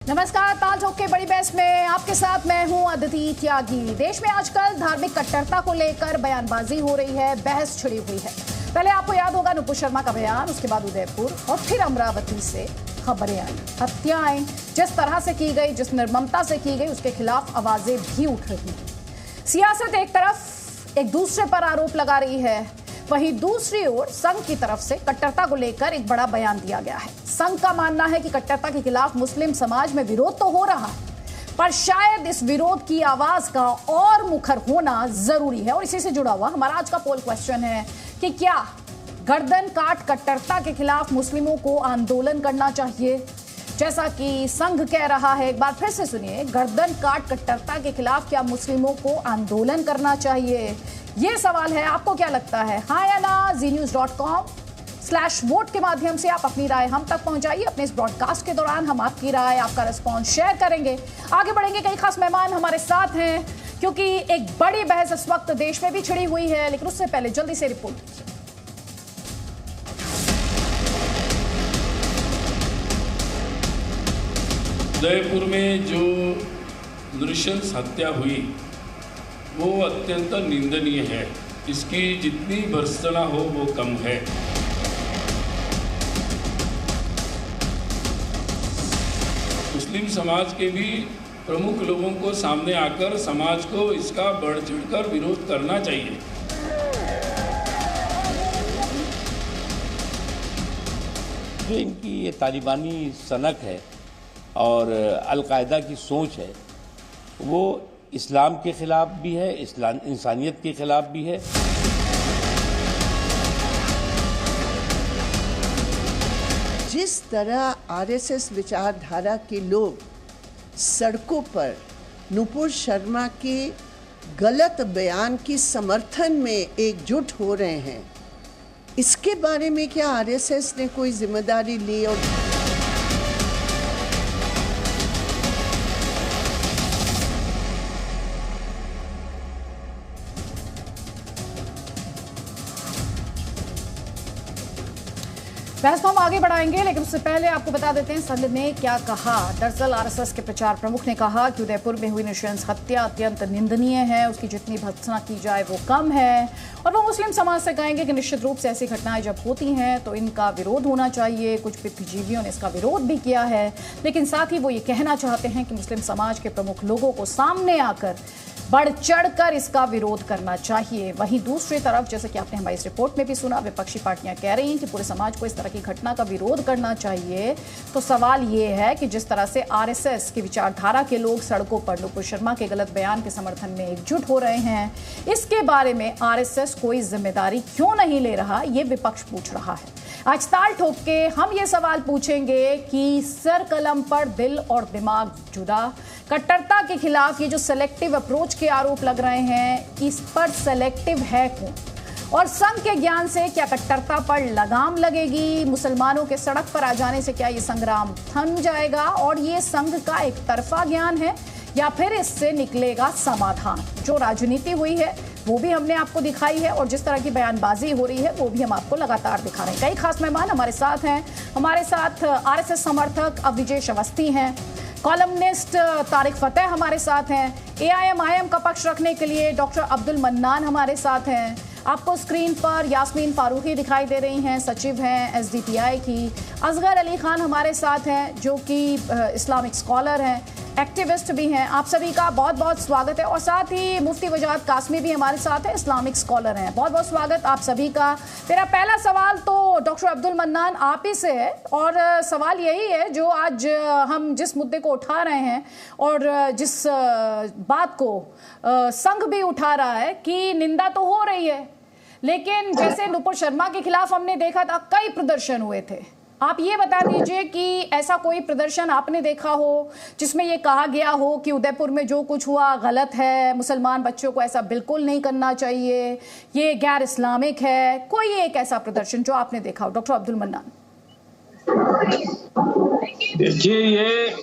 नमस्कार, ताल ठोक के बड़ी बहस में आपके साथ मैं हूं अदिति त्यागी। देश में आजकल धार्मिक कट्टरता को लेकर बयानबाजी हो रही है, बहस छिड़ी हुई है। पहले आपको याद होगा नुपुर शर्मा का बयान, उसके बाद उदयपुर और फिर अमरावती से खबरें आई। हत्याएं जिस तरह से की गई, जिस निर्ममता से की गई, उसके खिलाफ आवाजें भी उठ रही हैं। सियासत एक तरफ एक दूसरे पर आरोप लगा रही है, वहीं दूसरी ओर संघ की तरफ से कट्टरता को लेकर एक बड़ा बयान दिया गया है। संघ का मानना है कि कट्टरता के खिलाफ मुस्लिम समाज में विरोध तो हो रहा है, पर शायद इस विरोध की आवाज का और मुखर होना जरूरी है। और इसी से जुड़ा हुआ हमारा आज का पोल क्वेश्चन है कि क्या गर्दन काट कट्टरता के खिलाफ मुस्लिमों को आंदोलन करना चाहिए, जैसा कि संघ कह रहा है। एक बार फिर से सुनिए, गर्दन काट कट्टरता के खिलाफ क्या मुस्लिमों को आंदोलन करना चाहिए, ये सवाल है। आपको क्या लगता है? हाँ या ना? znews.com/वोट के माध्यम से आप अपनी राय हम तक पहुंचाइए। अपने इस ब्रॉडकास्ट के दौरान हम आपकी राय, आपका रिस्पॉन्स शेयर करेंगे, आगे बढ़ेंगे। कई खास मेहमान हमारे साथ हैं, क्योंकि एक बड़ी बहस इस वक्त देश में भी छिड़ी हुई है। लेकिन उससे पहले जल्दी से रिपोर्ट। उदयपुर में जो नृशंस हत्या हुई वो अत्यंत निंदनीय है। इसकी जितनी भर्त्सना हो वो कम है। मुस्लिम समाज के भी प्रमुख लोगों को सामने आकर समाज को इसका बढ़ चढ़कर विरोध करना चाहिए। जो इनकी ये तालिबानी सनक है और अलकायदा की सोच है, वो इस्लाम के खिलाफ भी है, इंसानियत के खिलाफ भी है। जिस तरह आरएसएस विचारधारा के लोग सड़कों पर नुपुर शर्मा के गलत बयान की समर्थन में एकजुट हो रहे हैं, इसके बारे में क्या आरएसएस ने कोई जिम्मेदारी ली? और बहस को हम आगे बढ़ाएंगे, लेकिन उससे पहले आपको बता देते हैं संघ ने क्या कहा। दरअसल आरएसएस के प्रचार प्रमुख ने कहा कि उदयपुर में हुई नृशंस हत्या अत्यंत निंदनीय है, उसकी जितनी भर्त्सना की जाए वो कम है। और वो मुस्लिम समाज से कहेंगे कि निश्चित रूप से ऐसी घटनाएं जब होती हैं तो इनका विरोध होना चाहिए। कुछ बुद्धिजीवियों ने इसका विरोध भी किया है, लेकिन साथ ही वो ये कहना चाहते हैं कि मुस्लिम समाज के प्रमुख लोगों को सामने आकर बढ़ चढ़कर इसका विरोध करना चाहिए। वहीं दूसरी तरफ, जैसे कि आपने हमारी इस रिपोर्ट में भी सुना, विपक्षी पार्टियां कह रही हैं कि पूरे समाज को इस तरह की घटना का विरोध करना चाहिए। तो सवाल ये है कि जिस तरह से आरएसएस की विचारधारा के लोग सड़कों पर नुपुर शर्मा के गलत बयान के समर्थन में एकजुट हो रहे हैं, इसके बारे में आरएसएस कोई जिम्मेदारी क्यों नहीं ले रहा, ये विपक्ष पूछ रहा है। आज ताल ठोक के हम ये सवाल पूछेंगे कि सर कलम पर दिल और दिमाग जुदा। कट्टरता के खिलाफ ये जो सेलेक्टिव अप्रोच के आरोप लग रहे हैं, इस पर सेलेक्टिव है कौन? और संघ के ज्ञान से क्या कट्टरता पर लगाम लगेगी? मुसलमानों के सड़क पर आ जाने से क्या ये संग्राम थम जाएगा? और ये संघ का एक तरफा ज्ञान है या फिर इससे निकलेगा समाधान? जो राजनीति हुई है वो भी हमने आपको दिखाई है, और जिस तरह की बयानबाजी हो रही है वो भी हम आपको लगातार दिखा रहे हैं। कई खास मेहमान हमारे साथ हैं। हमारे साथ आरएसएस समर्थक अविजय अवस्थी हैं, कॉलमनिस्ट तारिक फतेह हमारे साथ हैं, एआईएम का पक्ष रखने के लिए डॉक्टर अब्दुल मन्नान हमारे साथ हैं। आपको स्क्रीन पर यास्मीन फारूकी दिखाई दे रही हैं, सचिव हैं एसडीपीआई की। असगर अली खान हमारे साथ हैं, जो कि इस्लामिक स्कॉलर हैं, एक्टिविस्ट भी हैं। आप सभी का बहुत बहुत स्वागत है। और साथ ही मुफ्ती वजाहत कासमी भी हमारे साथ है, इस्लामिक स्कॉलर हैं। बहुत बहुत स्वागत आप सभी का। मेरा पहला सवाल तो डॉक्टर अब्दुल मन्नान आप ही से है, और सवाल यही है जो आज हम जिस मुद्दे को उठा रहे हैं और जिस बात को संघ भी उठा रहा है कि निंदा तो हो रही है, लेकिन जैसे नुपुर शर्मा के खिलाफ हमने देखा था, कई प्रदर्शन हुए थे। आप ये बता दीजिए कि ऐसा कोई प्रदर्शन आपने देखा हो जिसमें ये कहा गया हो कि उदयपुर में जो कुछ हुआ गलत है, मुसलमान बच्चों को ऐसा बिल्कुल नहीं करना चाहिए, ये गैर इस्लामिक है? कोई एक ऐसा प्रदर्शन जो आपने देखा हो, डॉक्टर अब्दुल मन्नान? देखिए, ये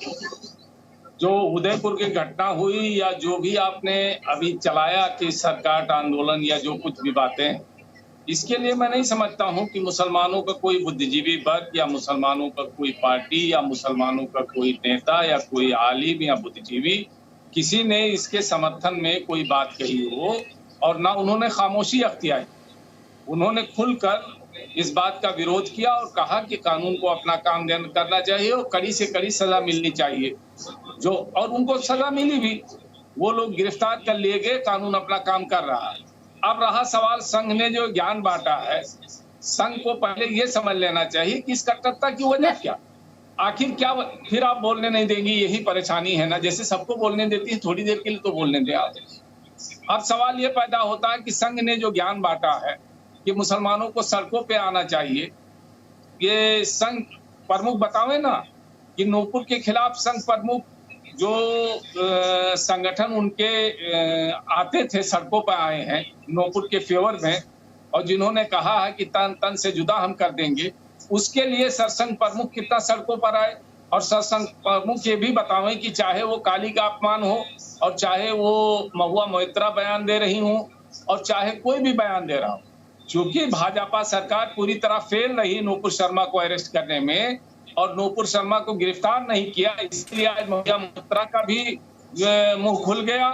जो उदयपुर की घटना हुई या जो भी आपने अभी चलाया कि सरकार आंदोलन या जो कुछ भी बातें, इसके लिए मैं नहीं समझता हूं कि मुसलमानों का कोई बुद्धिजीवी वर्ग या मुसलमानों का कोई पार्टी या मुसलमानों का कोई नेता या कोई आलिम या बुद्धिजीवी किसी ने इसके समर्थन में कोई बात कही हो और ना उन्होंने खामोशी अख्तियार की। उन्होंने खुलकर इस बात का विरोध किया और कहा कि कानून को अपना काम करना चाहिए और कड़ी से कड़ी सजा मिलनी चाहिए, जो और उनको सजा मिली भी। वो लोग गिरफ्तार कर लिए गए, कानून अपना काम कर रहा है। अब रहा सवाल संघ ने जो ज्ञान बांटा है, संघ को पहले ये समझ लेना चाहिए कि इस कट्टरता की वजह क्या, आखिर क्या। फिर आप बोलने नहीं देंगी, यही परेशानी है ना। जैसे सबको बोलने देती है, थोड़ी देर के लिए तो बोलने दे आप। अब सवाल ये पैदा होता है कि संघ ने जो ज्ञान बांटा है कि मुसलमानों को सड़कों पे आना चाहिए, ये संघ प्रमुख बतावे ना कि नूपुर के खिलाफ संघ प्रमुख जो संगठन उनके आते थे सड़कों पर आए हैं नूपुर के फेवर में, और जिन्होंने कहा है कि तन तन से जुदा हम कर देंगे, उसके लिए सरसंघ प्रमुख कितना सड़कों पर आए। और सरसंघ प्रमुख ये भी बतावे कि चाहे वो काली का अपमान हो और चाहे वो महुआ मोइत्रा बयान दे रही हो और चाहे कोई भी बयान दे रहा हो, चूंकि भाजपा सरकार पूरी तरह फेल रही नूपुर शर्मा को अरेस्ट करने में और नूपुर शर्मा को गिरफ्तार नहीं किया, इसलिए आज महुआ मोइत्रा का भी मुंह खुल गया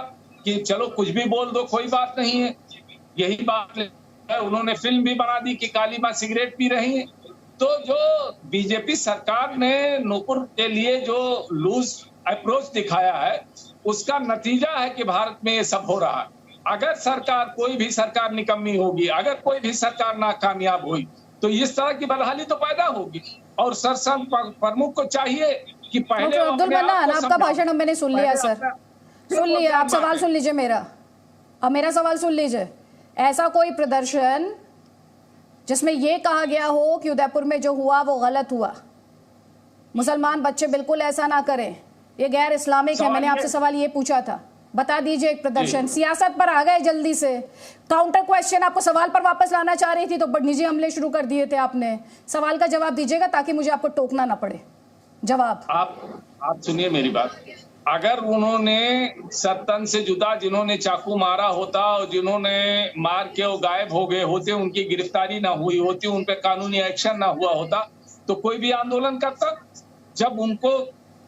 कि चलो कुछ भी बोल दो, कोई बात नहीं है। यही बात है, उन्होंने फिल्म भी बना दी कि काली मां सिगरेट पी रही है। तो जो बीजेपी सरकार ने नूपुर के लिए जो लूज अप्रोच दिखाया है, उसका नतीजा है कि भारत में ये सब हो रहा है। अगर सरकार, कोई भी सरकार निकम्मी होगी, अगर कोई भी सरकार नाकामयाब हुई, तो इस तरह की बदहाली तो पैदा होगी। और सरसंघ प्रमुख को चाहिए कि पहले अब्दुल मन्नान, आपका भाषण मैंने सुन लिया सर, सुन लिया। आप सवाल सुन लीजिए मेरा, अब मेरा सवाल सुन लीजिए। ऐसा कोई प्रदर्शन जिसमें यह कहा गया हो कि उदयपुर में जो हुआ वो गलत हुआ, मुसलमान बच्चे बिल्कुल ऐसा ना करें, ये गैर इस्लामिक है, मैंने आपसे सवाल ये पूछा था, बता दीजिए एक प्रदर्शन। सियासत पर आ गए जल्दी से, काउंटर क्वेश्चन, आपको सवाल पर वापस लाना चाह रही थी तो निजी हमले शुरू कर दिए थे आपने। सवाल का जवाब दीजिएगा ताकि मुझे आपको टोकना ना पड़े। जवाब आप सुनिए मेरी बात। अगर उन्होंने सत्तन से जुदा जिन्होंने चाकू मारा होता और जिन्होंने मार के वो गायब हो गए होते, उनकी गिरफ्तारी ना हुई होती, उन पे कानूनी एक्शन ना हुआ होता, तो कोई भी आंदोलन करता। जब उनको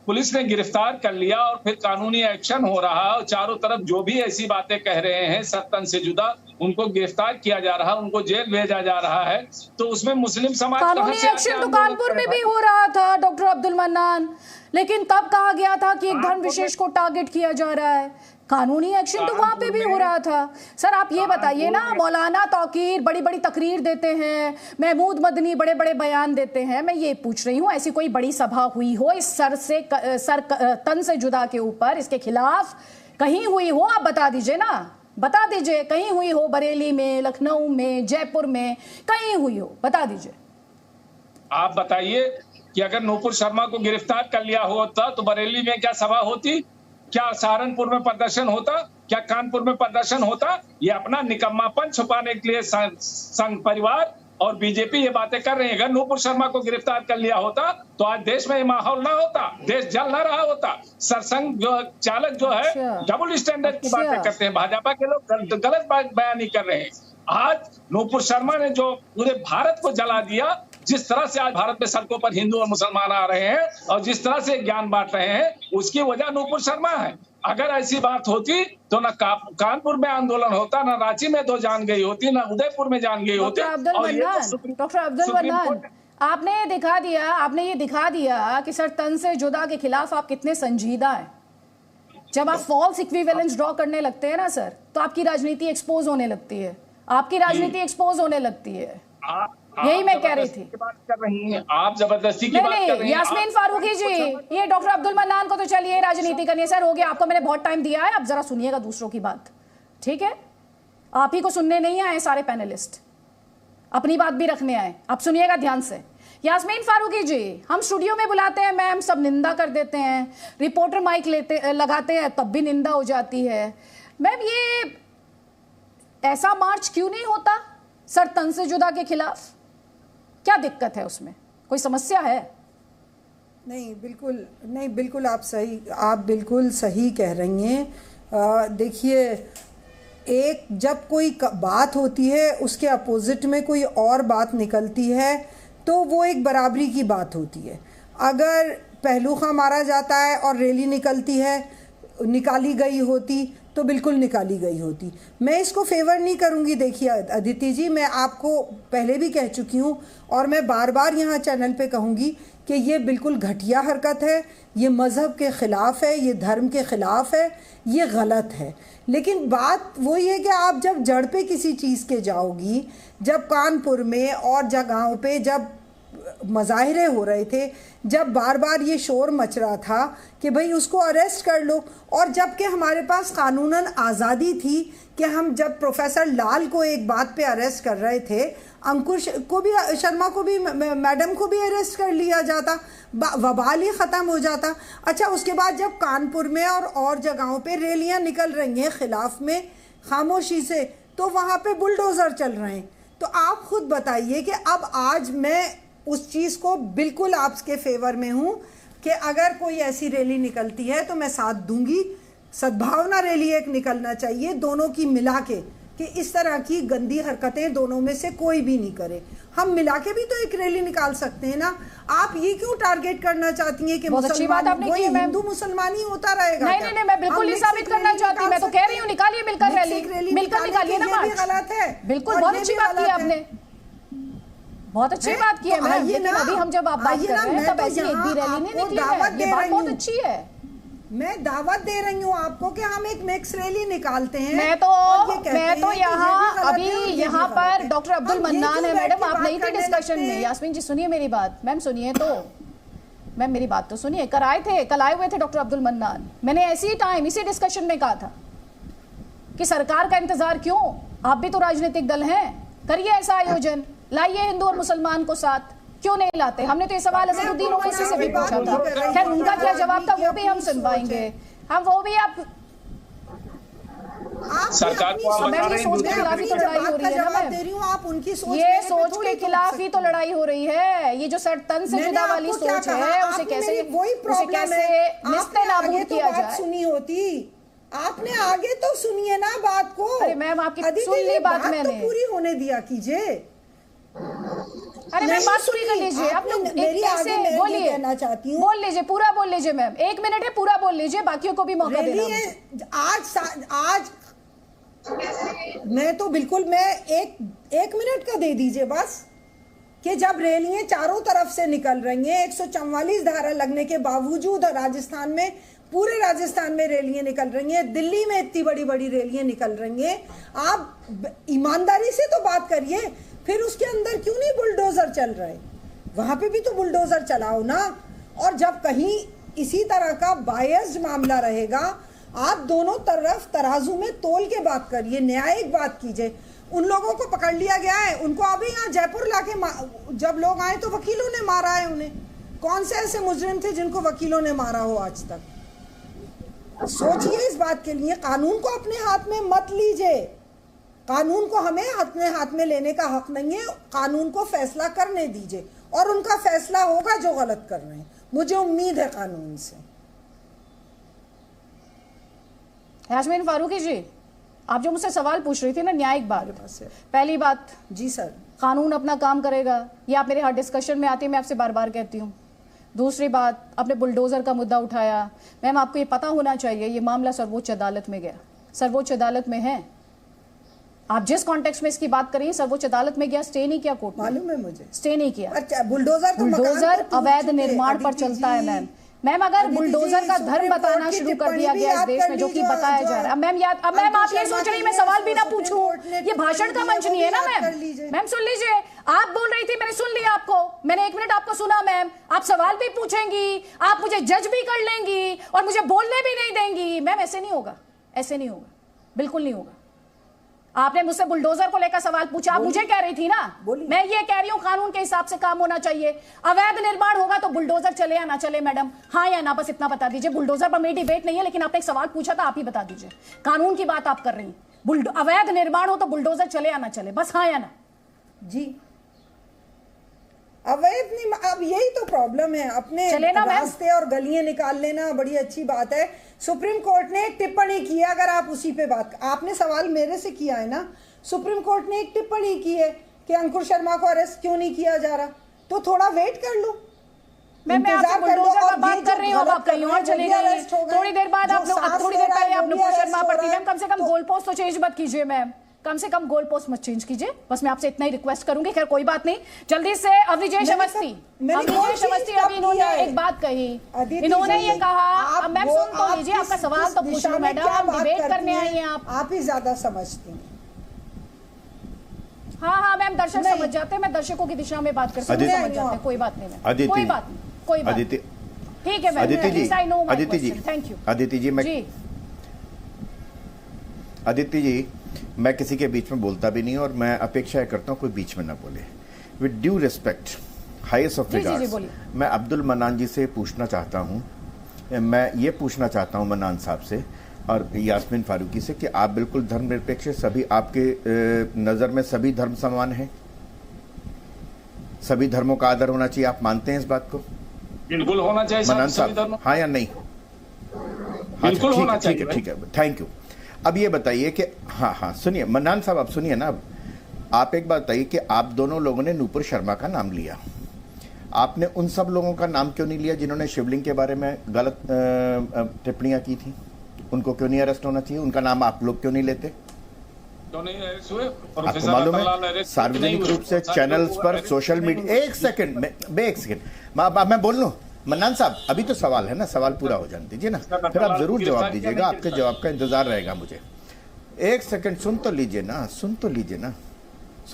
पुलिस ने गिरफ्तार कर लिया और फिर कानूनी एक्शन हो रहा और चारों तरफ जो भी ऐसी बातें कह रहे हैं सत्तन से जुदा, उनको गिरफ्तार किया जा रहा, उनको जेल भेजा जा रहा है, तो उसमें मुस्लिम समाज कानूनी एक्शन तो कानपुर में भी हो रहा था डॉक्टर अब्दुल मन्नान, लेकिन तब कहा गया था कि एक धर्म विशेष को टारगेट किया जा रहा है। कानूनी एक्शन तो वहां पे भी हो रहा था। सर आप ये बताइए ना, मौलाना तौकीर बड़ी बड़ी तकरीर देते हैं, महमूद मदनी बड़े बड़े बयान देते हैं, मैं ये पूछ रही हूँ ऐसी कोई बड़ी सभा हुई हो इस सर तन से जुदा के ऊपर, इसके खिलाफ कहीं हुई हो, आप बता दीजिए ना, बता दीजिए कहीं हुई हो, बरेली में, लखनऊ में, जयपुर में, कहीं हुई हो, बता दीजिए। आप बताइए कि अगर नूपुर शर्मा को गिरफ्तार कर लिया होता तो बरेली में क्या सभा होती, क्या सहारनपुर में प्रदर्शन होता, क्या कानपुर में प्रदर्शन होता? ये अपना निकम्मापन छुपाने के लिए संघ परिवार और बीजेपी ये बातें कर रही है। अगर नूपुर शर्मा को गिरफ्तार कर लिया होता तो आज देश में ये माहौल ना होता, देश जल ना रहा होता। सरसंघ जो चालक जो है डबल स्टैंडर्ड की बातें करते हैं, भाजपा के लोग गलत बयानी कर रहे हैं। आज नूपुर शर्मा ने जो पूरे भारत को जला दिया, जिस तरह से आज भारत में सड़कों पर हिंदू और मुसलमान आ रहे हैं और जिस तरह से ज्ञान बांट रहे हैं, उसकी वजह नूपुर शर्मा है। अगर ऐसी बात होती तो ना कानपुर में आंदोलन होता, ना रांची में दो जान गई होती, ना उदयपुर में जान गई होती। डॉक्टर अब्दुल मन्नान, आपने ये दिखा दिया कि सर तन से जुदा के खिलाफ आप कितने संजीदा हैं। जब आप फॉल्स इक्विवेलेंस ड्रॉ करने लगते हैं ना सर, तो आपकी राजनीति एक्सपोज होने लगती है, आपकी राजनीति एक्सपोज होने लगती है। यही मैं कह रही थी। बात कर रही हैं आप, जबरदस्ती की बात कर रही हैं। यास्मीन फारूकी जी, ये डॉक्टर अब्दुल मन्नान को तो चलिए राजनीति करनी है सर, हो गया, आपको मैंने बहुत टाइम दिया है, अब जरा सुनिएगा दूसरों की बात, ठीक है? आप ही को सुनने नहीं आए सारे पैनलिस्ट, अपनी बात भी रखने आए, आप सुनिएगा ध्यान से। यास्मीन फारूकी जी, हम स्टूडियो में बुलाते हैं मैम, सब निंदा कर देते हैं, रिपोर्टर माइक लगाते हैं तब भी निंदा हो जाती है। मैम ये ऐसा मार्च क्यों नहीं होता सर तन से जुदा के खिलाफ? क्या दिक्कत है उसमें, कोई समस्या है? नहीं बिल्कुल आप बिल्कुल सही कह रही हैं। देखिए एक जब कोई बात होती है उसके अपोजिट में कोई और बात निकलती है तो वो एक बराबरी की बात होती है। अगर पहलू खां मारा जाता है और रैली निकाली गई होती तो बिल्कुल निकाली गई होती। मैं इसको फेवर नहीं करूंगी। देखिए अदिति जी, मैं आपको पहले भी कह चुकी हूँ और मैं बार बार यहाँ चैनल पे कहूँगी कि ये बिल्कुल घटिया हरकत है, ये मज़हब के ख़िलाफ़ है, ये धर्म के ख़िलाफ़ है, ये गलत है। लेकिन बात वही है कि आप जब जड़ पे किसी चीज़ के जाओगी, जब कानपुर में और जगहों पे जब मज़ाहिरे हो रहे थे, जब बार बार ये शोर मच रहा था कि भाई उसको अरेस्ट कर लो, और जबकि हमारे पास कानूनन आज़ादी थी कि हम जब प्रोफेसर लाल को एक बात पे अरेस्ट कर रहे थे, अंकुश को भी, शर्मा को भी, मैडम को भी अरेस्ट कर लिया जाता, वबाल ही ख़त्म हो जाता। अच्छा, उसके बाद जब कानपुर में और जगहों पे रैलियां निकल रही हैं ख़िलाफ़ में खामोशी से, तो वहाँ पे बुलडोज़र चल रहे हैं। तो आप खुद बताइए कि अब आज मैं उस चीज़ को बिल्कुल आपके फेवर में हूँ कि अगर कोई ऐसी रैली निकलती है तो मैं साथ दूंगी। सद्भावना रैली एक निकलना चाहिए दोनों की मिला के, कि इस तरह की गंदी हरकतें दोनों में से कोई भी नहीं करे। हम मिला के भी तो एक रैली निकाल सकते हैं ना। आप ये क्यों टारगेट करना चाहती हैं कि हिंदू मुसलमान ही होता रहेगा? नहीं नहीं नहीं, मैं बिल्कुल नहीं साबित करना चाहती। मैं तो कह रही हूँ निकालिए मिलकर रैली, मिलकर निकालिए ना मार्च। गलत है, बिल्कुल, बहुत अच्छी बात की आपने, बहुत अच्छी बात की है मैम। लेकिन अभी हम जब आप बात कर रहे हैं तब ऐसी एक भी रैली नहीं निकली है, ये बात बहुत अच्छी है। मैं दावत दे रही हूँ आपको कि हम एक मिक्स रैली निकालते हैं। मैं तो यहाँ अभी यहाँ पर डॉक्टर अब्दुल मन्नान है। मैडम आप नहीं थे डिस्कशन में। यास्मीन जी सुनिए मेरी बात, मैम सुनिए तो, मैम मेरी बात तो सुनिए। कल आए हुए थे डॉक्टर अब्दुल मन्नान। मैंने इसी डिस्कशन में कहा था कि सरकार का इंतजार क्यों, आप भी तो राजनीतिक दल हैं, करिए ऐसा आयोजन, लाइए हिंदू और मुसलमान को साथ, क्यों नहीं लाते? हमने तो ये सवाल अजहरुद्दीन ओवैसी से भी पूछा था, खैर उनका क्या जवाब था वो भी हम सुनवाएंगे। हम वो भी आप सरकार को मैं ये सोच के खिलाफ ही तो लड़ाई हो रही है ना मैम, आप उनकी सोच, ये सोच के खिलाफ ही तो लड़ाई हो रही है। ये जो तन से जुदा वाली सोच है उसे कैसे निस्ते नाबूद किया जाए। सुनी होती आपने, आगे तो सुनिए ना बात को। अरे मैम आपकी सुन ली बात मैंने, पूरी होने दिया कीजिए। अरे मैं बात पूरी कर लीजिए। आप लोग मेरी आगे मैं बोलिए, कहना चाहती हूँ, बोल लीजिए, पूरा बोल लीजिए मैम, 1 मिनट है, पूरा बोल लीजिए, बाकियों को भी मौका देना। आज मैं तो बिल्कुल, मैं एक मिनट का दे दीजिए बस, कि जब रैलियां चारों तरफ से निकल रही हैं, 144 धारा लगने के बावजूद राजस्थान में, पूरे राजस्थान में रैलियां निकल रही हैं, दिल्ली में इतनी बड़ी बड़ी रैलियां निकल रही हैं, आप ईमानदारी से तो बात करिए। फिर उसके अंदर क्यों नहीं बुलडोजर चल रहे? वहां पे भी तो बुलडोजर चलाओ ना। और जब कहीं इसी तरह का बायस्ड मामला रहेगा, आप दोनों तरफ तराजू में तोल के बात करिए, न्यायिक बात कीजिए। उन लोगों को पकड़ लिया गया है, उनको अभी यहाँ जयपुर लाके जब लोग आए तो वकीलों ने मारा है उन्हें। कौन से ऐसे मुजरिम थे जिनको वकीलों ने मारा हो आज तक? सोचिए इस बात के लिए। कानून को अपने हाथ में मत लीजिए। कानून को हमें अपने हाथ में लेने का हक नहीं है। कानून को फैसला करने दीजिए, और उनका फैसला होगा जो गलत कर रहे हैं। मुझे उम्मीद है कानून से। यास्मीन फारूकी जी, आप जो मुझसे सवाल पूछ रही थी ना, न्यायिक बात, पहली बात, जी सर, कानून अपना काम करेगा। ये आप मेरे हर डिस्कशन में आती है, मैं आपसे बार बार कहती हूँ। दूसरी बात, आपने बुलडोजर का मुद्दा उठाया। मैम आपको ये पता होना चाहिए, ये मामला सर्वोच्च अदालत में गया, सर्वोच्च अदालत में है। आप जिस कॉन्टेक्स्ट में इसकी बात करिए, सर्वोच्च अदालत में गया, स्टे नहीं किया कोर्ट, मालूम है मुझे, स्टे नहीं किया। अच्छा, बुलडोजर अवैध निर्माण पर चलता है मैम। मैम अगर बुलडोजर का धर्म बताना शुरू कर दिया गया इस देश में, जो कि बताया जा रहा है, अब मैम आप ये सोच रही मैं सवाल भी ना पूछूं, ये भाषण का मंच नहीं है ना मैम। मैम सुन लीजिए, आप बोल रही थी, मैंने सुन लिया आपको, मैंने 1 मिनट आपको सुना मैम। आप सवाल भी पूछेंगी, आप मुझे जज भी कर लेंगी और मुझे बोलने भी नहीं देंगी। मैम ऐसे नहीं होगा, ऐसे नहीं होगा, बिल्कुल नहीं होगा। आपने मुझसे बुलडोजर को लेकर सवाल पूछा, आप मुझे कह रही थी ना, मैं ये कह रही हूँ कानून के हिसाब से काम होना चाहिए। अवैध निर्माण होगा तो बुलडोजर चले या ना चले मैडम, हाँ या ना, बस इतना बता दीजिए। बुलडोजर पर मेरी डिबेट नहीं है, लेकिन आपने एक सवाल पूछा था, आप ही बता दीजिए। कानून की बात आप कर रही हैं, अवैध निर्माण हो तो बुलडोजर चले या ना चले, बस हाँ या ना। जी अवैध नहीं, अब यही तो प्रॉब्लम है, अपने रास्ते और गलियां निकाल लेना बड़ी अच्छी बात है। सुप्रीम कोर्ट ने एक टिप्पणी की है, अगर आप उसी पे बात, आपने सवाल मेरे से किया है ना, सुप्रीम कोर्ट ने एक टिप्पणी की है कि अंकुर शर्मा को अरेस्ट क्यों नहीं किया जा रहा, तो थोड़ा वेट कर लो। मैं आपसे बुलडोजर का बात कर रही हूँ, अब आप कहीं और चले गई। थोड़ी देर बाद आप लोग, थोड़ी देर पहले आप नुपुर शर्मा पर थी। मैम कम से कम गोल पोस्ट तो चेंज मत कीजिए मैम, कम से कम गोल पोस्ट मत चेंज कीजिए, बस मैं आपसे इतना ही रिक्वेस्ट करूंगी। खैर कोई बात नहीं, जल्दी से अविजय अवस्थी अभी इन्होंने एक बात कही, इन्होंने ये कहा, अब मैम सुन तो लीजिए, आपका सवाल तो पूछ लो मैडम, डिबेट करने आई हैं आप ही ज्यादा समझती हैं। हाँ मैम, दर्शक समझ जाते हैं, मैं दर्शकों की दिशा में बात करती हूँ, समझ जाते हैं, कोई बात नहीं मैम, कोई बात नहीं, कोई बात नहीं, ठीक है ma'am. Aditi ji, thank you. Aditi ji, Aditi ji, मैं किसी के बीच में बोलता भी नहीं और मैं अपेक्षा करता हूँ कोई बीच में ना बोले। With due respect, highest of regards, मैं अब्दुल मन्नान जी से पूछना चाहता हूँ, मैं ये पूछना चाहता हूँ मन्नान साहब से और यास्मीन फारूकी से कि आप बिल्कुल धर्मनिरपेक्ष, सभी आपके नज़र में सभी धर्म समान हैं, सभी धर्मों का आदर होना चाहिए, आप मानते हैं इस बात को? बिल्कुल होना चाहिए मन्नान साहब, हाँ या नहीं? बिल्कुल होना चाहिए। ठीक है, थैंक यू। अब ये बताइए कि हाँ सुनिए मन्नान साहब, आप सुनिए ना, अब आप एक बात बताइए कि आप दोनों लोगों ने नुपुर शर्मा का नाम लिया, आपने उन सब लोगों का नाम क्यों नहीं लिया जिन्होंने शिवलिंग के बारे में गलत टिप्पणियां की थी? उनको क्यों नहीं अरेस्ट होना चाहिए? उनका नाम आप लोग क्यों नहीं लेते? आपको मालूम है सार्वजनिक रूप से चैनल्स पर, सोशल मीडिया, एक सेकंड मैं बोल लूं मन्नान साहब, अभी तो सवाल है ना, सवाल पूरा हो जाने दीजिए ना, फिर आप जरूर जवाब दीजिएगा, आपके जवाब का इंतजार रहेगा मुझे। एक सेकंड सुन तो लीजिए ना, सुन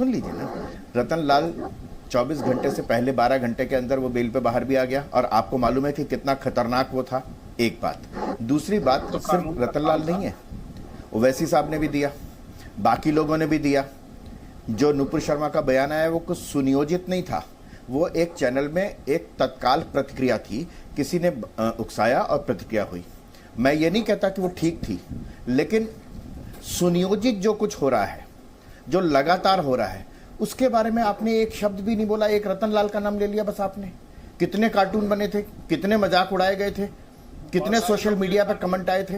लीजिए ना। रतन लाल 24 घंटे से पहले 12 घंटे के अंदर वो बेल पे बाहर भी आ गया और आपको मालूम है कि कितना खतरनाक वो था, एक बात। दूसरी बात, तो सिर्फ रतन लाल नहीं है, ओवैसी साहब ने भी दिया, बाकी लोगों ने भी दिया। जो नुपुर शर्मा का बयान आया वो कुछ सुनियोजित नहीं था, वो एक चैनल में एक तत्काल प्रतिक्रिया थी, किसी ने उकसाया और प्रतिक्रिया हुई। मैं ये नहीं कहता कि वो ठीक थी, लेकिन सुनियोजित जो कुछ हो रहा है, जो लगातार हो रहा है, उसके बारे में आपने एक शब्द भी नहीं बोला। एक रतन लाल का नाम ले लिया बस आपने। कितने कार्टून बने थे, कितने मजाक उड़ाए गए थे, कितने सोशल मीडिया पर कमेंट आए थे,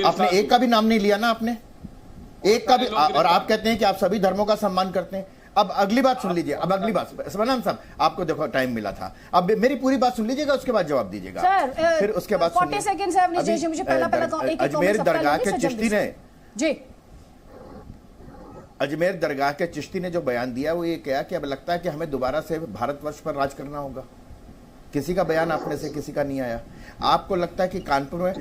आपने एक का भी नाम नहीं लिया ना, आपने एक का भी। और आप कहते हैं कि आप सभी धर्मों का सम्मान करते हैं। अब अगली बात सुन लीजिए, अब अगली बात, मन्नान साहब आपको देखो टाइम मिला था, अब मेरी पूरी बात सुन लीजिएगा, उसके बाद जवाब दीजिएगा। फिर उसके बाद अजमेर दरगाह के चिश्ती ने अजमेर दरगाह के चिश्ती ने जो बयान दिया वो ये कहा कि अब लगता है कि हमें दोबारा से भारतवर्ष पर राज करना होगा। किसी का बयान आपने से किसी का नहीं आया। आपको लगता है कि कानपुर में,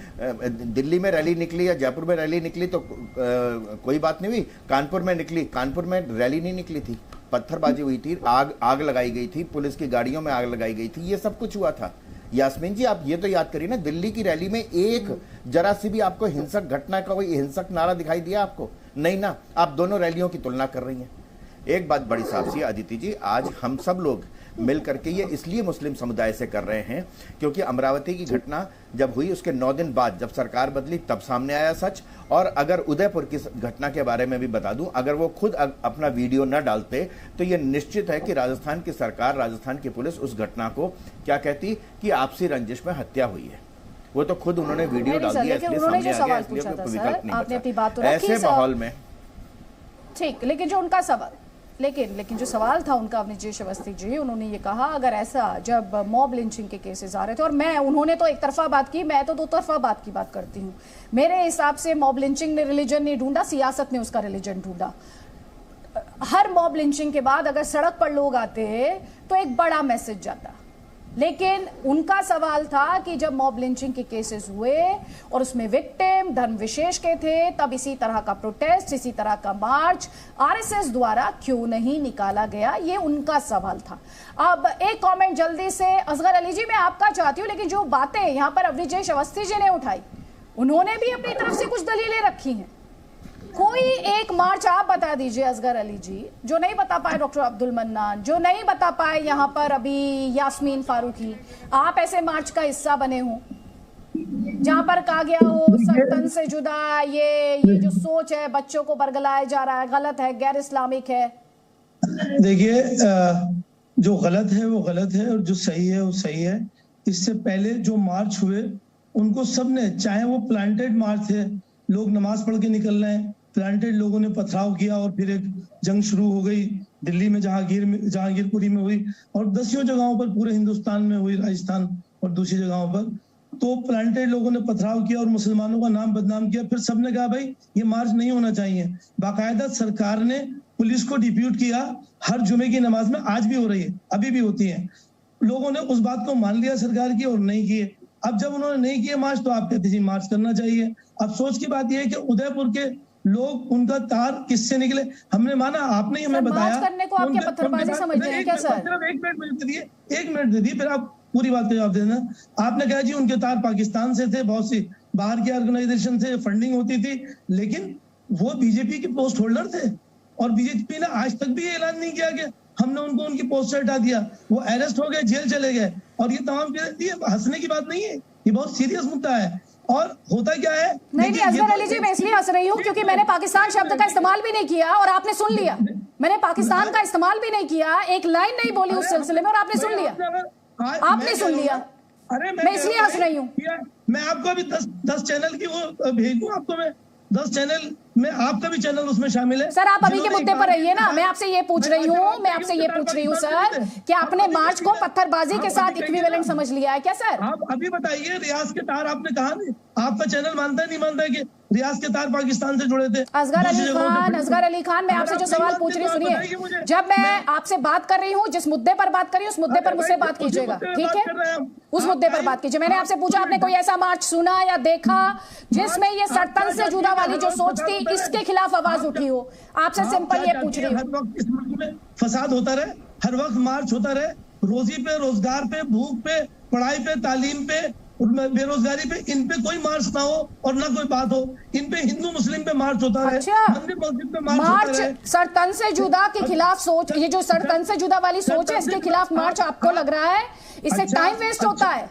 दिल्ली में रैली निकली या जयपुर में रैली निकली तो कोई बात नहीं हुई, कानपुर में निकली, कानपुर में रैली नहीं निकली थी, पत्थरबाजी हुई थी, आग लगाई गई थी, पुलिस की गाड़ियों में आग लगाई गई थी, ये सब कुछ हुआ था। यास्मीन जी आप ये तो याद करिए ना, दिल्ली की रैली में एक जरा सी भी आपको हिंसक घटना का कोई हिंसक नारा दिखाई दिया आपको? नहीं ना। आप दोनों रैलियों की तुलना कर रही हैं। एक बात बड़ी साफ सी अदिति जी, आज हम सब लोग मिल करके ये इसलिए मुस्लिम समुदाय से कर रहे हैं क्योंकि अमरावती की घटना जब हुई उसके 9 दिन बाद जब सरकार बदली तब सामने आया सच। और अगर उदयपुर की घटना के बारे में भी बता दूं, अगर वो खुद अपना वीडियो न डालते तो ये निश्चित है कि राजस्थान की सरकार, राजस्थान की पुलिस उस घटना को क्या कहती कि आपसी रंजिश में हत्या हुई है। वो तो खुद उन्होंने वीडियो डाल दिया, इसलिए सामने आ गया, इसलिए कोई विकल्प नहीं बचा। ऐसे माहौल में ठीक, लेकिन जो उनका सवाल, लेकिन जो सवाल था उनका अविजय अवस्थी जी, उन्होंने ये कहा अगर ऐसा जब मॉब लिंचिंग के केसेस आ रहे थे, और उन्होंने तो एक तरफा बात की, मैं तो दो तरफा बात की बात करती हूँ। मेरे हिसाब से मॉब लिंचिंग ने रिलीजन नहीं ढूंढा, सियासत ने उसका रिलीजन ढूंढा। हर मॉब लिंचिंग के बाद अगर सड़क पर लोग आते तो एक बड़ा मैसेज जाता, लेकिन उनका सवाल था कि जब मॉब लिंचिंग के केसेस हुए और उसमें विक्टिम धर्म विशेष के थे, तब इसी तरह का प्रोटेस्ट, इसी तरह का मार्च आरएसएस द्वारा क्यों नहीं निकाला गया, ये उनका सवाल था। अब एक कमेंट जल्दी से असगर अली जी, मैं आपका चाहती हूं, लेकिन जो बातें यहां पर अविजय अवस्थी जी ने उठाई, उन्होंने भी अपनी तरफ से कुछ दलीलें रखी हैं। कोई एक मार्च आप बता दीजिए असगर अली जी, जो नहीं बता पाए डॉक्टर अब्दुल मन्नान, जो नहीं बता पाए यहाँ पर अभी यास्मीन फारूकी, आप ऐसे मार्च का हिस्सा बने हो जहां पर कहा गया हो संतन से जुदा ये जो सोच है बच्चों को बरगलाया जा रहा है, गलत है, गैर इस्लामिक है। देखिए जो गलत है वो गलत है और जो सही है वो सही है। इससे पहले जो मार्च हुए उनको सबने, चाहे वो प्लांटेड मार्च है, लोग नमाज पढ़ के निकल रहे हैं, प्लांटेड लोगों ने पथराव किया और फिर एक जंग शुरू हो गई दिल्ली में, जहांगीरपुरी में हुई और दसियों जगहों पर पूरे हिंदुस्तान में हुई, राजस्थान और दूसरी जगहों पर। तो प्लांटेड लोगों ने पथराव किया और मुसलमानों का नाम बदनाम किया। फिर सबने कहा भाई ये मार्च नहीं होना चाहिए। बाकायदा सरकार ने पुलिस को डिप्यूट किया, हर जुमे की नमाज में, आज भी हो रही है, अभी भी होती है। लोगों ने उस बात को मान लिया सरकार की और नहीं किए। अब जब उन्होंने नहीं किए मार्च, तो आप कहते जी मार्च करना चाहिए। अफसोस की बात यह है कि उदयपुर के लोग, उनका तार किससे निकले, हमने माना, आपने हमें बताया करने को आपके पत्थरबाजी समझ रहे हैं क्या सर? एक मिनट दे दिए, फिर आप पूरी बात का जवाब देना। आपने कहा जी उनके तार पाकिस्तान से थे, बहुत सी बाहर की ऑर्गेनाइजेशन से फंडिंग होती थी, लेकिन वो बीजेपी के पोस्ट होल्डर थे और बीजेपी ने आज तक भी ये ऐलान नहीं किया कि हमने उनको उनकी पोस्ट से हटा दिया। वो अरेस्ट हो गए, जेल चले गए और ये तमाम चीजें हंसने की बात नहीं है, ये बहुत सीरियस मुद्दा है। और होता क्या है, नहीं असगर अली जी, मैं इसलिए हंस रही हूँ क्योंकि मैंने पाकिस्तान शब्द का इस्तेमाल भी नहीं किया और आपने सुन लिया। मैंने पाकिस्तान का इस्तेमाल भी नहीं किया, एक लाइन नहीं बोली उस सिलसिले में और आपने सुन लिया, आपने सुन लिया। अरे मैं इसलिए हंस रही हूँ। मैं आपको अभी 10 चैनल की वो भेज दूं आपको, मैं 10 चैनल में, आपका भी चैनल उसमें शामिल है। सर आप अभी के मुद्दे पर रहिए ना, मैं आपसे ये पूछ रही हूँ, सर कि आपने मार्च को पत्थरबाजी के साथ इक्विवेलेंट समझ लिया है क्या सर? आप अभी बताइए, रियाज के तार आपने कहा नहीं, आपका चैनल मानता है नहीं मानता है कि रियाज के तार पाकिस्तान से जुड़े थे? असगर अली खान, मैं आपसे जो सवाल पूछ रही हूँ सुनिए, जब मैं आपसे बात कर रही हूँ, जिस मुद्दे पर बात कर रही हूँ उस मुद्दे पर मुझसे बात कीजिएगा, ठीक है? उस मुद्दे पर बात कीजिए। मैंने आपसे पूछा आपने कोई ऐसा मार्च सुना या देखा जिसमें ये सरतन से जुदा वाली जो सोच थी इसके खिलाफ आवाज उठी हो? आपसे सिंपल ये पूछ रही हूँ। हर वक्त इस मुल्क में फसाद होता रहे, हर वक्त मार्च होता रहे, रोजी पे, रोजगार पे, भूख पे, पढ़ाई पे, तालीम पे, बेरोजगारी पे, इन पे कोई मार्च ना हो और ना कोई बात हो। इन पे हिंदू मुस्लिम पे मार्च होता रहे, मंदिर मस्जिद पे मार्च होता रहे। सरतन से जुदा के खिलाफ सोच, ये जो सरतन से जुदा वाली सोच है इसके खिलाफ मार्च आपको लग रहा है इससे टाइम वेस्ट होता है?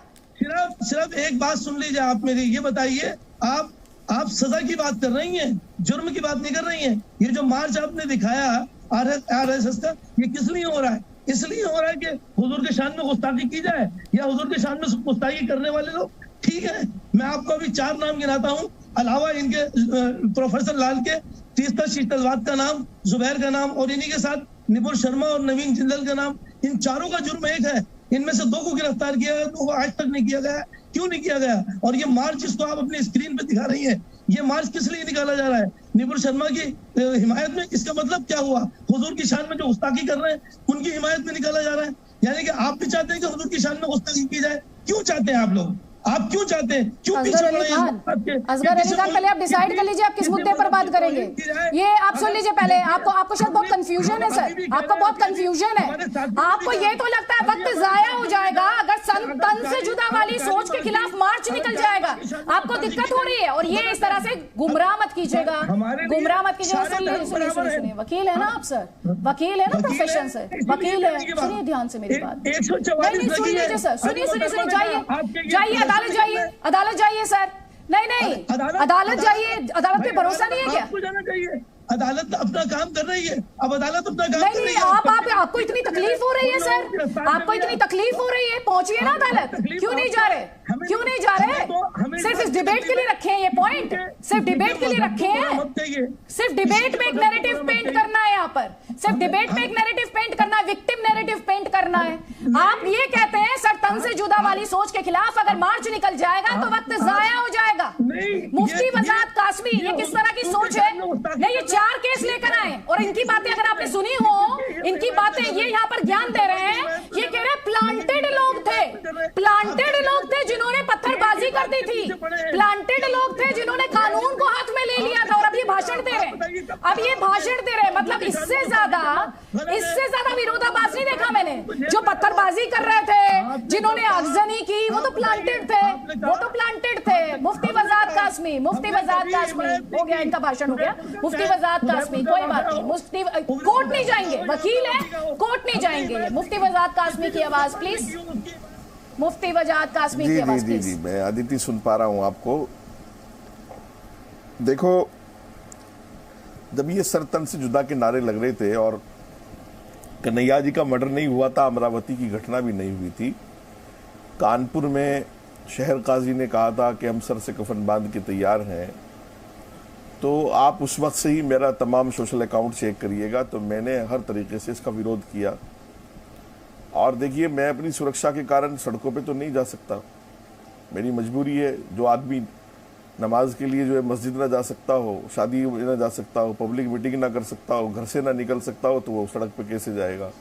सिर्फ एक बात सुन लीजिए आप मेरी, ये बताइए, आप सजा की बात कर रही हैं, जुर्म की बात नहीं कर रही हैं। ये जो मार्च आपने दिखाया आरएसएस का, ये किस लिए हो रहा है? इसलिए हो रहा है कि हुजूर के शान में गुस्ताखी की जाए, या हुजूर के शान में गुस्ताखी करने वाले लोग, ठीक है, मैं आपको अभी 4 नाम गिनाता हूँ, अलावा इनके प्रोफेसर लाल के, तीस्ता शीतलवाद का नाम, जुबैर का नाम और इन्हीं के साथ निपुण शर्मा और नवीन जिंदल का नाम। इन चारों का जुर्म एक है, इनमें से 2 को गिरफ्तार किया गया, 2 को आज तक नहीं किया गया। क्यों नहीं किया गया? और ये मार्च जिसको आप अपनी स्क्रीन पे दिखा रही हैं, ये मार्च किस लिए निकाला जा रहा है? निपुण शर्मा की हिमायत में। इसका मतलब क्या हुआ? हुजूर की शान में जो गुस्ताखी कर रहे हैं उनकी हिमायत में निकाला जा रहा है। यानी कि आप भी चाहते हैं कि हुजूर की शान में गुस्ताखी की जाए। क्यों चाहते हैं आप लोग? आप क्यों चाहते हैं? क्यों पीछे पड़े हैं? असगर अली खान, पहले आप डिसाइड कर लीजिए आप किस मुद्दे पर बात करेंगे। ये आप सुन लीजिए पहले, आपको शायद बहुत कंफ्यूजन है सर, आपको बहुत कंफ्यूजन है। आपको ये तो लगता है वक्त जाया हो जाएगा अगर तन से जुदा वाली सोच के खिलाफ मार्च निकल जाएगा, आपको दिक्कत हो रही है। और ये इस तरह से गुमराह मत कीजिएगा, गुमराह मत कीजिएगा। सुनिए, वकील है ना आप सर, वकील है ना प्रोफेशन से, वकील है, सुनिए ध्यान से मेरी बात। नहीं सुन लीजिए सर, सुनिए, जाइए अदालत जाइए सर। नहीं अदालत जाइए, अदालत पे भरोसा नहीं है क्या? आपको जाना चाहिए, अदालत अपना काम कर रही है। अब अदालत अपना काम कर रही है। आपको इतनी तकलीफ हो रही है सर, आपको इतनी तकलीफ हो रही है, पहुंचिए ना अदालत। क्यों नहीं जा रहे? सिर्फ इस डिबेट के लिए रखे हैं ये पॉइंट, सिर्फ डिबेट के लिए रखे हैं। सिर्फ डिबेट में एक नैरेटिव पेंट करना है, यहाँ पर सिर्फ डिबेट में एक नैरेटिव पेंट करना है, विक्टिम नैरेटिव पेंट करना है। आप ये कहते हैं सर तन से जुदा वाली सोच के खिलाफ अगर मार्च निकल जाएगा तो वक्त जाया हो जाएगा। मुफ्ती वजात कासमी, ये किस तरह की सोच है? नहीं, ये 4 केस लेकर आए और इनकी बातें अगर आपने सुनी हो, इनकी बातें ये यहाँ पर ज्ञान दे रहे हैं। ये कह रहे हैं प्लांटेड लोग थे जिन्होंने पत्थरबाजी कर दी थी, प्लांटेड लोग थे जिन्होंने कानून को हाथ में ले लिया था और अब ये भाषण दे रहे हैं। मतलब इससे ज्यादा विरोधाभास नहीं देखा मैंने। जो पत्थरबाजी कर रहे थे, जिन्होंने आगजनी की, वो तो प्लांटेड थे। मुफ्ती वजात कासमी हो गया, इनका भाषण हो गया। मुफ्ती वजात कासमी, कोई बात नहीं, मुफ्ती कोर्ट नहीं जाएंगे, वकील है, कोर्ट नहीं जाएंगे। मुफ्ती वजात कासमी की आवाज प्लीज, मुफ्ती वजात कासमी की आवाज प्लीज। जी, मैं अदिति सुन पा रहा हूं आपको। देखो, जब ये सरतन से जुदा के नारे लग रहे थे और कन्हैया जी का मर्डर नहीं हुआ था, अमरावती की घटना भी नहीं हुई थी। कानपुर में शहर काजी ने कहा था कि हम सर से कफन बांध के तैयार हैं। तो आप उस वक्त से ही मेरा तमाम सोशल अकाउंट चेक करिएगा, तो मैंने हर तरीके से इसका विरोध किया। और देखिए, मैं अपनी सुरक्षा के कारण सड़कों पे तो नहीं जा सकता, मेरी मजबूरी है। जो आदमी नमाज के लिए जो है मस्जिद ना जा सकता हो, शादी में ना जा सकता हो, पब्लिक मीटिंग ना कर सकता हो, घर से ना निकल सकता हो, तो वो सड़क पे कैसे जाएगा।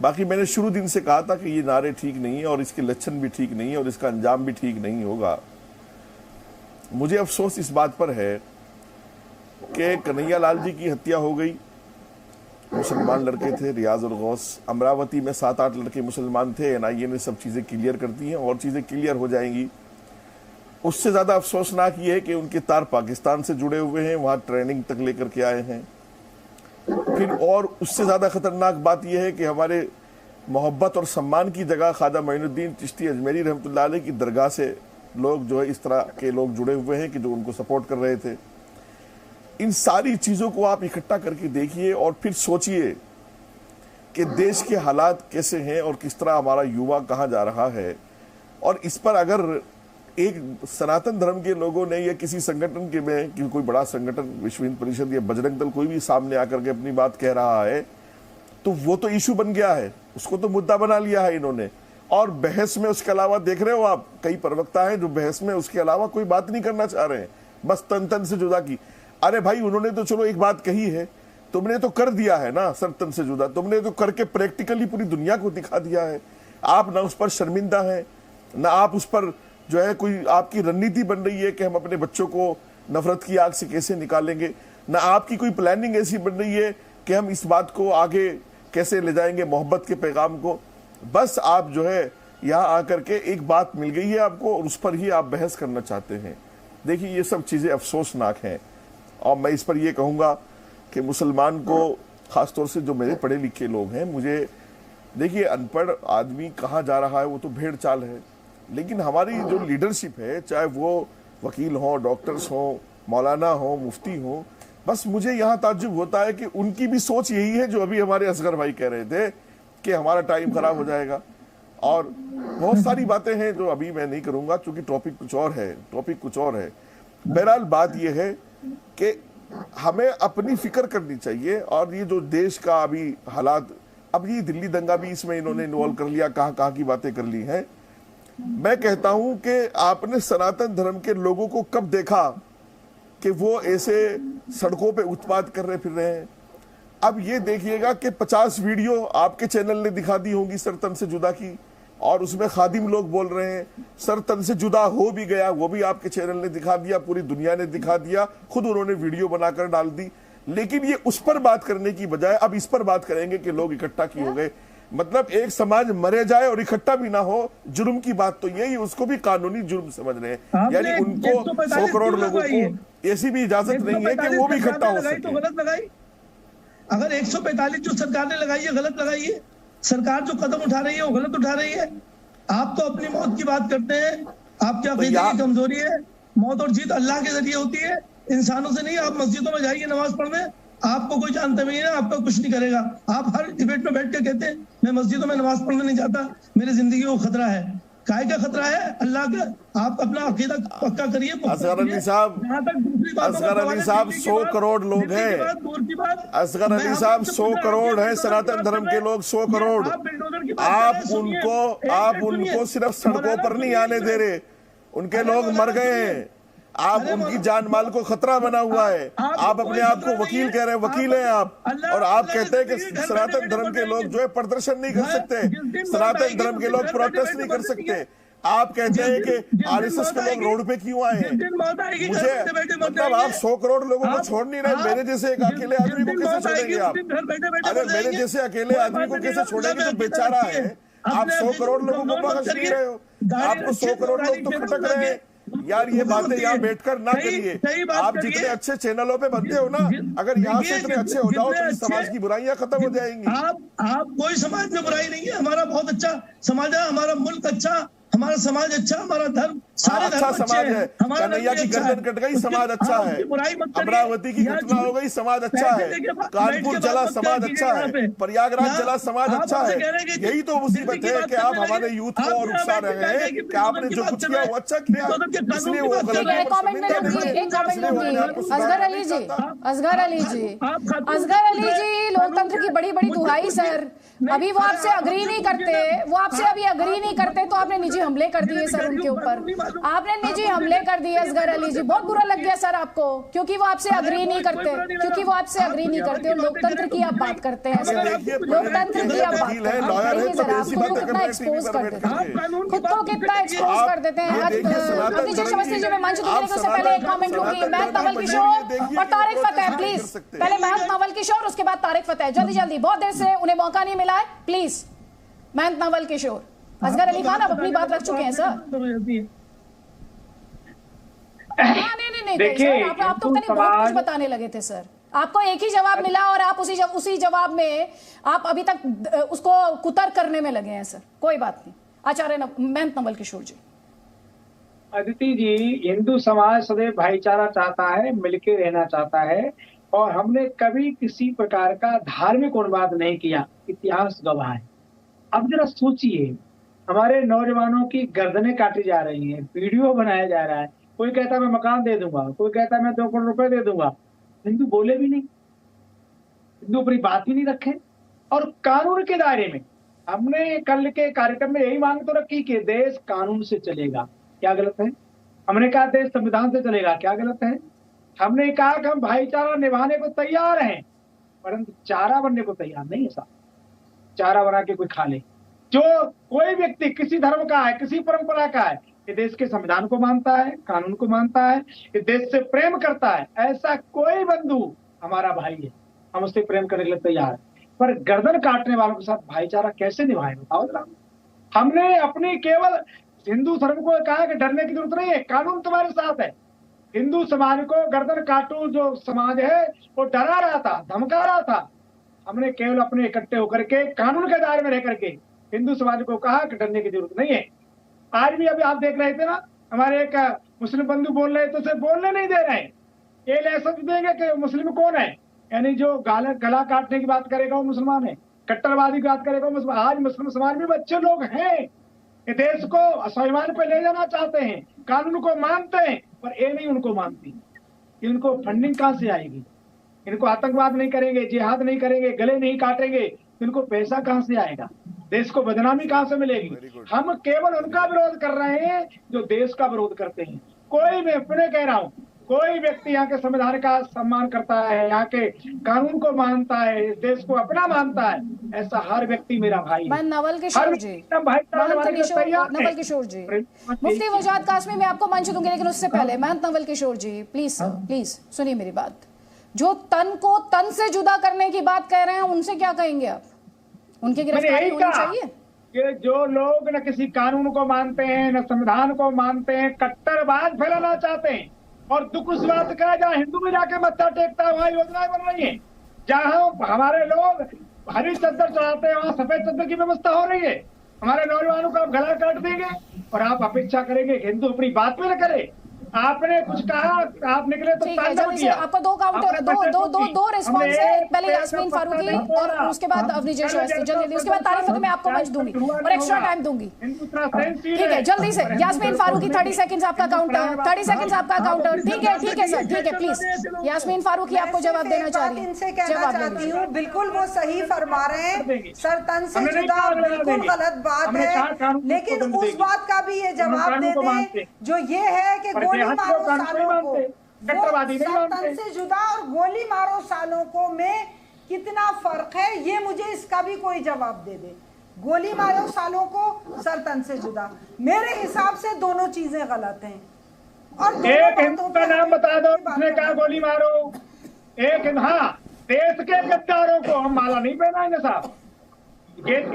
बाकी मैंने शुरू दिन से कहा था कि ये नारे ठीक नहीं है और इसके लक्षण भी ठीक नहीं है और इसका अंजाम भी ठीक नहीं होगा। मुझे अफसोस इस बात पर है कि कन्हैया लाल जी की हत्या हो गई। मुसलमान लड़के थे, रियाज और गौस। अमरावती में 7-8 लड़के मुसलमान थे। एनआईए ने सब चीज़ें क्लियर कर दी हैं और चीज़ें क्लियर हो जाएंगी। उससे ज़्यादा अफसोसनाक ये है कि उनके तार पाकिस्तान से जुड़े हुए हैं, वहाँ ट्रेनिंग तक लेकर के आए हैं। फिर और उससे ज़्यादा खतरनाक बात यह है कि हमारे मोहब्बत और सम्मान की जगह ख्वाजा मोइनुद्दीन चिश्ती अजमेरी रहमतुल्लाह अलैह की दरगाह से लोग जो है इस तरह के लोग जुड़े हुए हैं कि जो उनको सपोर्ट कर रहे थे। इन सारी चीज़ों को आप इकट्ठा करके देखिए और फिर सोचिए कि देश के हालात कैसे हैं और किस तरह हमारा युवा कहाँ जा रहा है। और इस पर अगर एक सनातन धर्म के लोगों ने या किसी संगठन के में कि कोई बड़ा संगठन विश्व हिंदू परिषद या बजरंग दल कोई भी सामने आकर के अपनी बात कह रहा है, तो वो तो इशू बन गया है, उसको तो मुद्दा बना लिया है इन्होंने। और बहस में उसके अलावा देख रहे हो आप, कई प्रवक्ता हैं जो बहस में उसके अलावा कोई बात नहीं करना चाह रहे हैं, बस तन तन से जुदा की। अरे भाई, उन्होंने तो चलो एक बात कही है, तुमने तो कर दिया है ना सर तन से जुदा, तुमने तो करके प्रैक्टिकली पूरी दुनिया को दिखा दिया है। आप ना उस पर शर्मिंदा हैं, ना आप उस पर जो है कोई आपकी रणनीति बन रही है कि हम अपने बच्चों को नफरत की आग से कैसे निकालेंगे, ना आपकी कोई प्लानिंग ऐसी बन रही है कि हम इस बात को आगे कैसे ले जाएंगे, मोहब्बत के पैगाम को। बस आप जो है यहाँ आकर के एक बात मिल गई है आपको और उस पर ही आप बहस करना चाहते हैं। देखिए, ये सब चीज़ें अफसोसनाक हैं। और मैं इस पर ये कहूँगा कि मुसलमान को, ख़ासतौर से जो मेरे पढ़े लिखे लोग हैं, मुझे देखिए, अनपढ़ आदमी कहाँ जा रहा है वो तो भेड़ चाल है, लेकिन हमारी जो लीडरशिप है, चाहे वो वकील हों, डॉक्टर्स हों, मौलाना हों, मुफ्ती हों, बस मुझे यहाँ ताज्जुब होता है कि उनकी भी सोच यही है जो अभी हमारे असगर भाई कह रहे थे कि हमारा टाइम खराब हो जाएगा। और बहुत सारी बातें हैं जो अभी मैं नहीं करूँगा क्योंकि टॉपिक कुछ और है। बहरहाल बात यह है कि हमें अपनी फिक्र करनी चाहिए। और ये जो देश का अभी हालात, अब ये दिल्ली दंगा भी इसमें इन्होंने इन्वॉल्व कर लिया, कहाँ की बातें कर ली हैं। मैं कहता हूं कि आपने सनातन धर्म के लोगों को कब देखा कि वो ऐसे सड़कों पे उत्पात कर रहे फिर रहे हैं। अब ये देखिएगा कि 50 वीडियो आपके चैनल ने दिखा दी होंगी सर तन से जुदा की, और उसमें खादिम लोग बोल रहे हैं सर तन से जुदा हो भी गया, वो भी आपके चैनल ने दिखा दिया, पूरी दुनिया ने दिखा दिया, खुद उन्होंने वीडियो बनाकर डाल दी। लेकिन ये उस पर बात करने की बजाय अब इस पर बात करेंगे कि लोग इकट्ठा क्यों हो गए। मतलब एक समाज मरे जाए और इकट्ठा भी ना हो, जुर्म की बात तो यही, उसको भी कानूनी जुर्म समझ रहे हैं। यानी उनको 100 करोड़ लोगों को ऐसी भी इजाजत नहीं है कि वो भी इकट्ठा हो सके। तो गलत लगाई, अगर 145 जो सरकार ने लगाई है गलत लगाई है। सरकार जो कदम उठा रही है वो गलत उठा रही है। आप तो अपनी मौत की बात करते हैं, आपकी अकीदे की कमजोरी है। मौत और जीत अल्लाह के जरिए होती है, इंसानों से नहीं। आप मस्जिदों में जाइए नमाज पढ़ने, आपको कोई जानता नहीं है, आपका कुछ नहीं करेगा। आप हर डिबेट में बैठ के कहते हैं मैं मस्जिदों में नमाज पढ़ने नहीं जाता, मेरी जिंदगी को खतरा है। काय का खतरा है? अल्लाह का। आप अपना अकीदा पक्का करिए। असगर अली साहब 100 करोड़ लोग हैं। असगर अली साहब 100 करोड़ है, सनातन धर्म के लोग 100 करोड़। आप उनको सिर्फ सड़कों पर नहीं आने दे रहे, उनके लोग मर गए हैं। आप उनकी जान माल को खतरा बना हुआ है। आप अपने आप को वकील कह रहे हैं, वकील हैं आप, और आप कहते हैं कि सनातन धर्म के लोग जो है प्रदर्शन नहीं कर सकते, सनातन धर्म के लोग प्रोटेस्ट नहीं कर सकते। आप कहते हैं कि आरएसएस के लोग रोड पे क्यों आए हैं। मुझे मतलब आप 100 करोड़ लोगों को छोड़ नहीं रहे, मेरे जैसे एक अकेले आदमी को कैसे छोड़ेंगे आप? अरे मेरे जैसे अकेले आदमी को कैसे छोड़ेंगे जो बेचारा है? आप 100 करोड़ लोगों को बख्श नहीं रहे हो, आपको 100 करोड़ लोग तो खटक रहे हैं। यार ये बातें यहाँ बैठकर ना करिए। आप जितने अच्छे चैनलों पे बनते हो ना, अगर यहाँ से इतने अच्छे हो जाओ तो समाज की बुराइयां खत्म हो जाएंगी। आप कोई समाज में बुराई नहीं है, हमारा बहुत अच्छा समाज है, हमारा मुल्क अच्छा हमारा समाज अच्छा, हमारा धर्म, सारे अच्छा धर्म समाज अच्छे है। हैं, हमारा कन्हैया की गर्दन कट गई, समाज अच्छा है। अमरावती की घटना हो गई, समाज अच्छा है। कानपुर जला, समाज अच्छा है। प्रयागराज जला, समाज अच्छा है। यही तो मुसीबत है कि आप हमारे यूथ को और उकसा रहे हैं कि आपने जो कुछ किया वो अच्छा किया, इसलिए वो गलत है। असगर अली जी, असगर अली जी, असगर अली जी, लोकतंत्र की बड़ी बड़ी दुहाई सर, अभी वो आपसे अग्री नहीं करते, वो आपसे अभी अग्री नहीं करते तो आपने निजी हमले कर दिए सर उनके ऊपर, आपने निजी हमले कर दिए असगर अली जी, बहुत बुरा लग गया सर आपको, क्योंकि वो आपसे अग्री नहीं करते, क्योंकि वो आपसे अग्री नहीं करते और लोकतंत्र की आप बात करते हैं सर, लोकतंत्र की आप बात करते हैं जरा, आप खुद को कितना एक्सपोज कर देते हैं, खुद को कितना एक्सपोज कर देते हैं। अतिशय समझती जी, मैं मंच दूंगी लेकिन उससे पहले एक कमेंट लूंगी। महंत नवल किशोर और तारिक फतेह, प्लीज पहले महंत नवल किशोर, उसके बाद तारिक फतेह, जल्दी जल्दी, बहुत देर से उन्हें मौका नहीं मिला है, प्लीज। महंत नवल किशोर, असगर अली खान आप अपनी बात रख चुके हैं सर। नहीं देखिए, आप तो बहुत कुछ बताने लगे थे सर, आपको एक ही जवाब मिला और आप उसी जवाब में आप अभी तक उसको कुतर करने में लगे हैं सर। कोई बात नहीं, आचार्य महंत नवल किशोर जी। अदिति जी, हिंदू समाज सदैव भाईचारा चाहता है, मिलके रहना चाहता है, और हमने कभी किसी प्रकार का धार्मिक उन्माद नहीं किया, इतिहास गवाह है। अब जरा सोचिए, हमारे नौजवानों की गर्दनें काटी जा रही हैं, वीडियो बनाया जा रहा है, कोई कहता है मैं मकान दे दूंगा, कोई कहता है मैं 2 करोड़ रुपए दे दूंगा, हिंदू बोले भी नहीं, हिंदू अपनी बात ही नहीं रखे। और कानून के दायरे में हमने कल के कार्यक्रम में यही मांग तो रखी कि देश कानून से चलेगा, क्या गलत है? हमने कहा देश संविधान से चलेगा, क्या गलत है? हमने कहा कि हम भाईचारा निभाने को तैयार हैं, परंतु चारा बनने को तैयार नहीं है साहब। चारा बना के कोई खा ले। जो कोई व्यक्ति किसी धर्म का है, किसी परंपरा का है, ये देश के संविधान को मानता है, कानून को मानता है, ये देश से प्रेम करता है, ऐसा कोई बंधु हमारा भाई है, हम उससे प्रेम करने के लिए तैयार है। पर गर्दन काटने वालों के साथ भाईचारा कैसे निभाए, बताओ जरा। हमने अपनी केवल हिंदू धर्म को कहा कि डरने की जरूरत नहीं है, कानून तुम्हारे साथ है। हिंदू समाज को गर्दन काटू जो समाज है वो डरा रहा था, धमका रहा था। हमने केवल अपने इकट्ठे होकर के कानून के दायरे में रह करके हिंदू समाज को कहा कि डरने की जरूरत नहीं है। आज भी अभी आप देख रहे थे ना, हमारे एक मुस्लिम बंधु बोल रहे थे, उसे बोलने नहीं दे रहे हैं। ये लाइसेंस देंगे कि मुस्लिम कौन है, यानी जो गला काटने की बात करेगा वो मुसलमान है, कट्टरवादी की बात करेगा वो मुसलमान। आज मुस्लिम समाज में अच्छे लोग हैं, ये देश को स्वाभिमान पे ले जाना चाहते हैं, कानून को मानते हैं, पर ये नहीं उनको मानती। इनको फंडिंग कहाँ से आएगी? इनको आतंकवाद नहीं करेंगे, जिहाद नहीं करेंगे, गले नहीं काटेंगे, इनको पैसा कहाँ से आएगा? देश को बदनामी कहाँ से मिलेगी? हम केवल उनका विरोध कर रहे हैं जो देश का विरोध करते हैं। कोई, मैं अपने कह रहा हूँ, कोई व्यक्ति यहाँ के संविधान का सम्मान करता है, यहाँ के कानून को मानता है, इस देश को अपना मानता है, ऐसा हर व्यक्ति मेरा भाई है। नवल किशोर जी, नवल किशोर जी, मुफ्ती वजाद कासमी, मैं आपको मंच दूंगी लेकिन उससे पहले महंत नवल किशोर जी, प्लीज प्लीज सुनिए मेरी बात। जो तन को तन से जुदा करने की बात कह रहे हैं, उनसे क्या कहेंगे आप? उनकी गिरफ्तारी होनी चाहिए। ये जो लोग न किसी कानून को मानते हैं, न संविधान को मानते हैं, कट्टरवाद फैलाना चाहते हैं। और दुख उस बात का, जहाँ हिंदू में जाके मत्था टेकता है वहाँ योजनाएं बन रही है। जहाँ हमारे लोग हरी चद्दर चढ़ाते हैं वहाँ सफेद चद्दर की व्यवस्था हो रही है। हमारे नौजवानों का आप गला काट देंगे और आप अपेक्षा करेंगे कि हिंदू अपनी बात में न करे। आपने कुछ कहा, आप निकले तो जल्दी से आपको दो रिस्पॉन्स है, पहले यास्मीन फारूकी और उसके बाद अवनीश अवस्थी, जल्दी उसके बाद तारीफ मैं आपको मंच दूंगी और एक्स्ट्रा टाइम दूंगी। ठीक है, जल्दी से यास्मीन फारूकी, 30 सेकंड्स आपका काउंटर, 30 सेकंड्स आपका काउंटर। ठीक है सर, ठीक है, प्लीज यास्मीन फारूकी आपको जवाब देना चाहती हूँ। बिल्कुल वो सही फरमा रहे हैं, सर तन से जुदा बिल्कुल गलत बात है, लेकिन उस बात का भी ये जवाब दे दें जो ये है कि गोली मारो सालों को, तन से जुदा और गोली मारो सालों को में कितना फर्क है, ये मुझे इसका भी कोई जवाब दे दे। गोली मारो सालों को, सर तन से जुदा, मेरे हिसाब से दोनों चीजें गलत हैं। और एक हिंदू का नाम बता दो उसने कहा गोली मारो। एक, हाँ, देश के गद्दारों को हम माला नहीं पहनाएंगे साहब, देश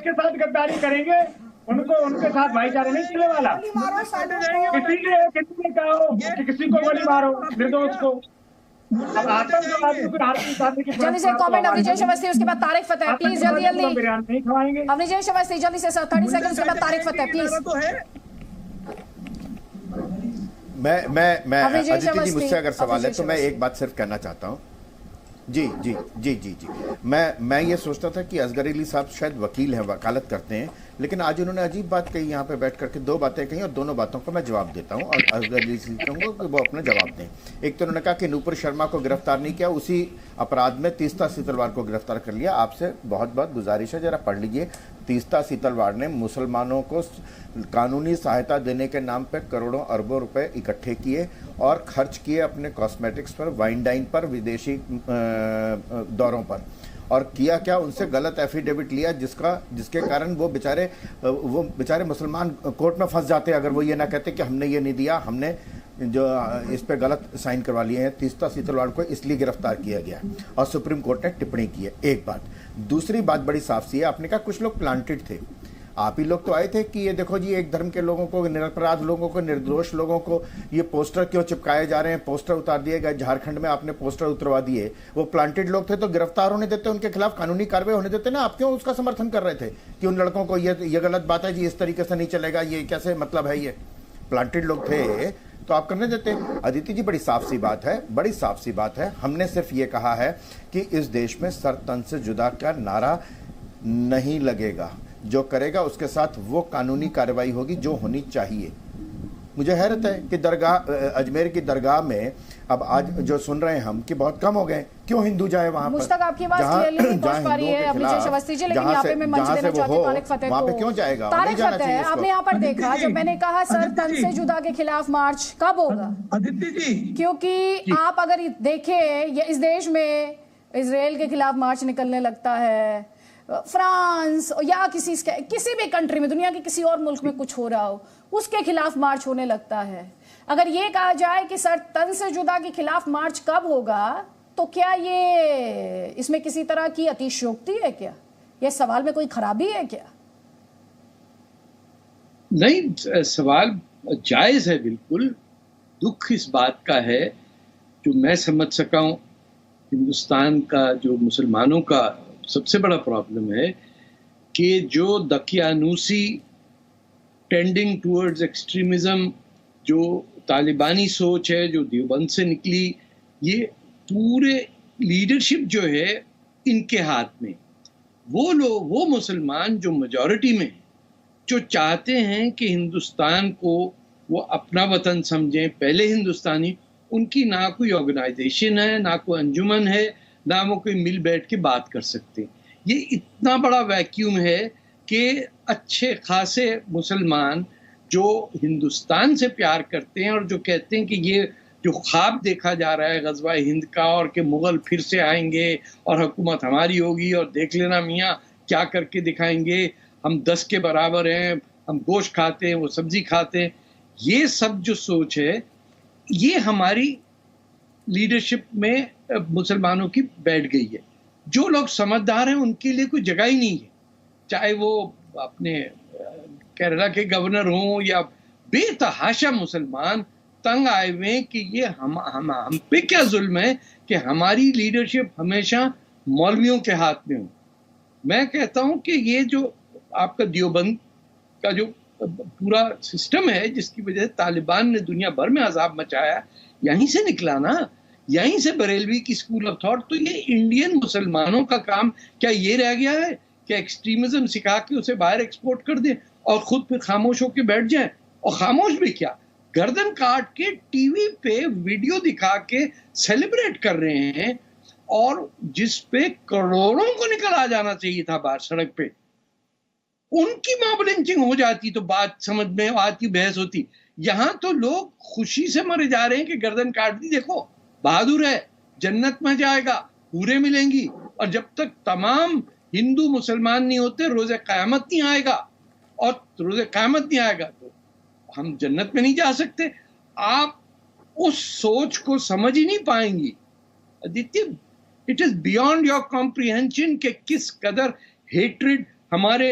के साथ गद्दारी करेंगे, उनको उनके साथ भाईचारा नहीं चलने वाला। किसी ने कहा कि किसी को गोली मारो, निर्दोष को, जल्दी से कमेंट अवनीश अवस्थी, उसके बाद तारिक फतेह, प्लीज जल्दी जल्दी। नहीं खवाएंगे अवनीश अवस्थी जल्दी से 30 सेकंड्स के बाद तारिक फतेह प्लीज। मैं अदिति जी, मुझसे अगर सवाल है तो मैं एक बात सिर्फ कहना चाहता हूँ। जी जी जी जी जी मैं ये सोचता था कि असगर अली साहब शायद वकील हैं, वकालत करते हैं, लेकिन आज उन्होंने अजीब बात कही, यहाँ पे बैठ करके 2 बातें कही और दोनों बातों का मैं जवाब देता हूँ और असगर अली से कहूँगा कि वो अपना जवाब दें। एक तो उन्होंने कहा कि नूपुर शर्मा को गिरफ्तार नहीं किया, उसी अपराध में तीस्ता सीतलवार को गिरफ्तार कर लिया। आपसे बहुत बहुत गुजारिश है, जरा पढ़ लीजिए। तीस्ता सीतलवार ने मुसलमानों को कानूनी सहायता देने के नाम पर करोड़ों अरबों रुपए इकट्ठे किए और खर्च किए अपने कॉस्मेटिक्स पर, वाइन डाइन पर, विदेशी दौरों पर, और किया क्या, उनसे गलत एफिडेविट लिया जिसके कारण वो बेचारे मुसलमान कोर्ट में फंस जाते अगर वो ये ना कहते कि हमने ये नहीं दिया, हमने जो इस पे गलत साइन करवा लिए हैं। तीस्ता सीतलवाड़ को इसलिए गिरफ्तार किया गया और सुप्रीम कोर्ट ने टिप्पणी की है। एक बात। दूसरी बात बड़ी साफ सी है, आपने कहा कुछ लोग प्लांटेड थे। आप ही लोग तो आए थे कि ये देखो जी, एक धर्म के लोगों को, निरपराध लोगों को, निर्दोष लोगों को ये पोस्टर क्यों चिपकाए जा रहे हैं, पोस्टर उतार दिए गए। झारखंड में आपने पोस्टर उतरवा दिए, वो प्लांटेड लोग थे तो गिरफ्तार होने देते, उनके खिलाफ कानूनी कार्रवाई होने देते ना। आप क्यों उसका समर्थन कर रहे थे कि उन लड़कों को ये गलत बात है जी, इस तरीके से नहीं चलेगा, ये कैसे मतलब है, ये प्लांटेड लोग थे तो आप करने देते। अदिति जी, बड़ी साफ सी बात है, बड़ी साफ सी बात है। हमने सिर्फ ये कहा है कि इस देश में सर तन से जुदा का नारा नहीं लगेगा, जो करेगा उसके साथ वो कानूनी कार्रवाई होगी जो होनी चाहिए। मुझे हैरत है कि दरगाह, अजमेर की दरगाह में अब आज जो सुन रहे हैं हम कि बहुत कम हो गए, क्यों हिंदू जाए वहां पर? मुझतक आपकी आवाज क्लियरली नहीं पहुंच पा रही है अभिषेक अवस्थी जी, लेकिन यहाँ पे मैं मंच देना चाहती हूँ तारिक फतेह को। वहां पे क्यों जाएगा? तारिक फतेह, आपने यहाँ पर देखा जब मैंने कहा सर तन से जुदा के खिलाफ मार्च कब होगा? आदित्य जी, क्योंकि आप अगर देखें इस देश में इसराइल के खिलाफ मार्च निकलने लगता है, फ्रांस या किसी भी कंट्री में, दुनिया के किसी और मुल्क में कुछ हो रहा हो, उसके खिलाफ मार्च होने लगता है। अगर ये कहा जाए कि सर तन से जुदा के खिलाफ मार्च कब होगा, तो क्या ये इसमें किसी तरह की अतिशयोक्ति है क्या? ये सवाल में कोई खराबी है क्या? नहीं, सवाल जायज है बिल्कुल। दुख इस बात का है, जो मैं समझ सका हूं, हिंदुस्तान का जो मुसलमानों का सबसे बड़ा प्रॉब्लम है कि जो दकियानूसी टेंडिंग टुवर्ड्स एक्सट्रीमिज्म, जो तालिबानी सोच है जो देवबंद से निकली, ये पूरे लीडरशिप जो है इनके हाथ में। वो लोग, वो मुसलमान जो मेजॉरिटी में, जो चाहते हैं कि हिंदुस्तान को वो अपना वतन समझें, पहले हिंदुस्तानी, उनकी ना कोई ऑर्गेनाइजेशन है, ना कोई अंजुमन है, ना वो कोई मिल बैठ के बात कर सकते। ये इतना बड़ा वैक्यूम है कि अच्छे खासे मुसलमान जो हिंदुस्तान से प्यार करते हैं और जो कहते हैं कि ये जो ख्वाब देखा जा रहा है गज़वा हिंद का, और कि मुग़ल फिर से आएंगे और हुकूमत हमारी होगी और देख लेना मियाँ क्या करके दिखाएंगे, हम 10 के बराबर हैं, हम गोश्त खाते हैं, वो सब्जी खाते हैं, ये सब जो सोच है ये हमारी लीडरशिप में मुसलमानों की बैठ गई है। जो लोग समझदार हैं उनके लिए कोई जगह ही नहीं है, चाहे वो अपने केरला के गवर्नर हों या बेतहाशा मुसलमान तंग आए हुए कि ये हम पे क्या जुल्म है कि हमारी लीडरशिप हमेशा मौलवियों के हाथ में हो। मैं कहता हूं कि ये जो आपका देवबंद का जो पूरा सिस्टम है, जिसकी वजह से तालिबान ने दुनिया भर में अजाब मचाया, यहीं से निकला ना, यहीं से बरेलवी की स्कूल ऑफ थॉट। तो ये इंडियन मुसलमानों का काम क्या ये रह गया है कि एक्सट्रीमिज्म सिखा के उसे बाहर एक्सपोर्ट कर दें और खुद फिर खामोश होकर बैठ जाएं? और खामोश भी क्या, गर्दन काट के टीवी पे वीडियो दिखा के सेलिब्रेट कर रहे हैं, और जिस पे करोड़ों को निकल आ जाना चाहिए था बाहर सड़क पे, उनकी मॉब लिंचिंग हो जाती तो बात समझ में आती, बहस होती। यहां तो लोग खुशी से मरे जा रहे हैं कि गर्दन काट दी, देखो बहादुर है, जन्नत में जाएगा, पूरे मिलेंगी, और जब तक तमाम हिंदू मुसलमान नहीं होते रोज़े क़यामत नहीं आएगा, और रोज़े क़यामत नहीं आएगा तो हम जन्नत में नहीं जा सकते। आप उस सोच को समझ ही नहीं पाएंगी Aditya. It is beyond your comprehension कि किस कदर हेट्रेड हमारे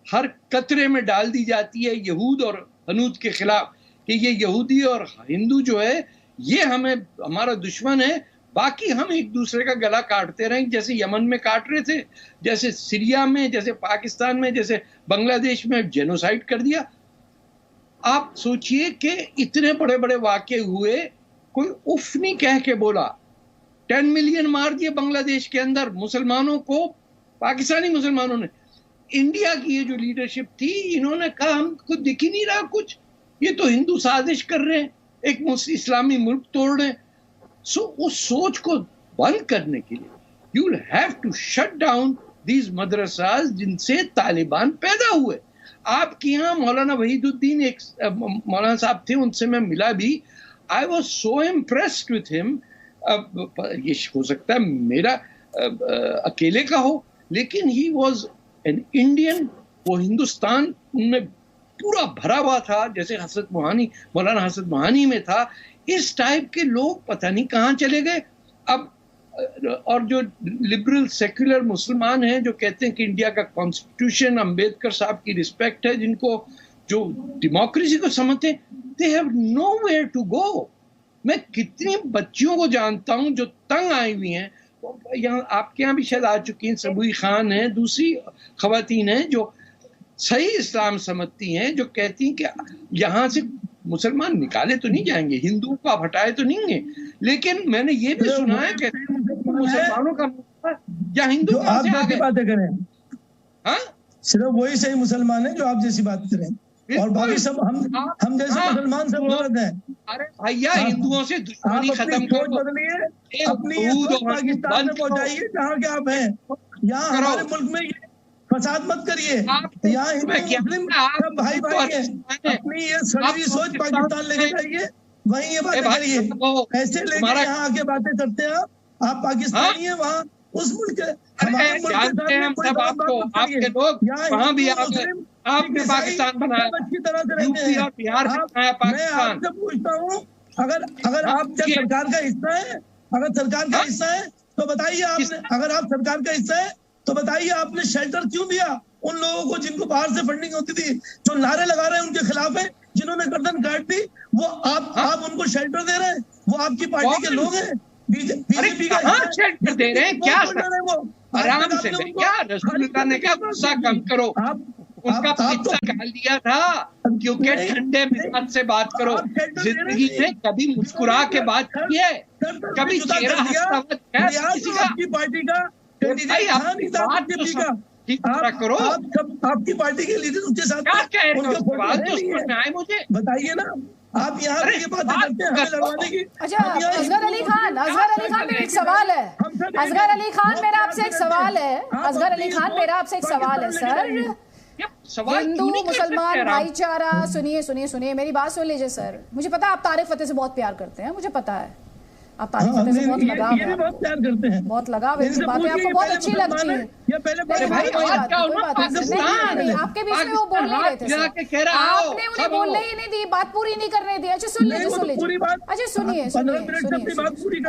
हर कतरे में डाल दी जाती है यहूद और हनूद के खिलाफ, कि ये यहूदी और हिंदू जो है ये हमें, हमारा दुश्मन है, बाकी हम एक दूसरे का गला काटते रहे, जैसे यमन में काट रहे थे, जैसे सीरिया में, जैसे पाकिस्तान में, जैसे बांग्लादेश में जेनोसाइड कर दिया। आप सोचिए कि इतने बड़े बड़े वाक़े हुए, कोई उफ नहीं कह के बोला। 10 मिलियन मार दिए बांग्लादेश के अंदर मुसलमानों को, पाकिस्तानी मुसलमानों ने। इंडिया की ये जो लीडरशिप थी, इन्होंने कहा हमको दिख ही नहीं रहा कुछ, ये तो हिंदू साजिश कर रहे हैं, एक इस्लामी मुल्क तोड़ रहे हैं। सो उस सोच को बंद करने के लिए you will have to shut down these मदरसाज जिनसे तालिबान पैदा हुए। आपके यहाँ मौलाना वहीदुद्दीन एक मौलाना साहब थे, उनसे मैं मिला भी। I was so impressed with him. ये हो सकता है मेरा अकेले का हो, लेकिन ही वॉज एन इंडियन। वो हिंदुस्तान में पूरा भरा हुआ था, जैसे हसरत मोहानी, मौलाना हसरत मोहानी में था। इस टाइप के लोग पता नहीं कहाँ चले गए अब। और जो लिबरल सेक्युलर मुसलमान हैं जो कहते हैं कि इंडिया का कॉन्स्टिट्यूशन, अंबेडकर साहब की रिस्पेक्ट है, जिनको जो डेमोक्रेसी को समझते हैं, they have nowhere to go. मैं कितनी बच्चियों को जानता हूं जो तंग आई हुई हैं। यहाँ आपके यहाँ भी शायद आ चुकी हैं, सबूई खान हैं, दूसरी खवातीन हैं जो सही इस्लाम समझती हैं, जो कहती हैं कि यहाँ से मुसलमान निकाले तो नहीं जाएंगे, हिंदुओं को आप हटाए तो नहीं है। लेकिन मैंने ये भी सुना है कि मुसलमानों का या हिंदू आप जैसी बातें करें, हाँ सिर्फ वही सही मुसलमान है जो आप जैसी बात करें, और बाकी सब हम जैसे मुसलमान सब गलत हैं। अरे भैया, हिंदुओं से दुश्मनी खत्म करो, बदलिए, अपनी पाकिस्तान में पहुंचाइए जहाँ के आप हैं। यहाँ हमारे मुल्क में फसाद मत करिए। यहाँ हिंदू मुस्लिम सब भाई भाई हैं। अपनी ये सड़ी सोच पाकिस्तान लेके जाइए, वहीं ये बातें करिए। ऐसे लेके यहाँ आके बातें करते हैं आप पाकिस्तानी हैं, वहाँ उस मुल्क के हमारे मुल्क जानते हैं हम सब आपको, आपके लोग वहाँ भी आपने पाकिस्तान बनाया, अच्छी तरह से रहते हैं। बिहार में बनाया पाकिस्तान। मैं आपसे पूछता हूँ, अगर आप सरकार का हिस्सा है, अगर सरकार का हिस्सा है तो बताइए आपने, अगर आप सरकार का हिस्सा है तो बताइए आपने शेल्टर क्यों दिया उन लोगों को जिनको बाहर से फंडिंग होती थी, जो नारे लगा रहे हैं उनके खिलाफ है, जिन्होंने गर्दन काट दी, वो आप उनको शेल्टर दे रहे हैं। वो आपकी पार्टी के लोग हैं, बीजेपी का शेल्टर दे रहे हैं। क्या आराम से क्या रसूलुल्लाह ने क्या गुस्सा कम करो, उसका पिछला निकाल दिया था, क्योंकि ठंडे मिजाज से बात करो। जिंदगी में कभी मुस्कुरा के बात की है, कभी चेहरा किसी का पार्टी का करो। आपकी पार्टी के लीडर उसके साथ मुझे बताइए ना, आप यहाँ ये बात करते हैं हमें लड़वाने की। अच्छा, असगर अली खान मेरा एक सवाल है। असगर अली खान मेरा आपसे एक सवाल है। असगर अली खान मेरा आपसे एक सवाल है सर। हिंदू मुसलमान भाईचारा, सुनिए मेरी बात सुन लीजिए सर। मुझे पता है आप तारिक फतेह से बहुत प्यार करते हैं, मुझे पता है आप तारिक फतेह से बहुत लगाव है, बहुत लगाव है, बातें आपको बहुत अच्छी लगती है। नहीं, आपके बीच में वो बोल नहीं रहे थे, आपने उन्हें बोलने ही नहीं दी, बात पूरी नहीं करने दी। अच्छा सुन लीजिए, अच्छा सुनिए।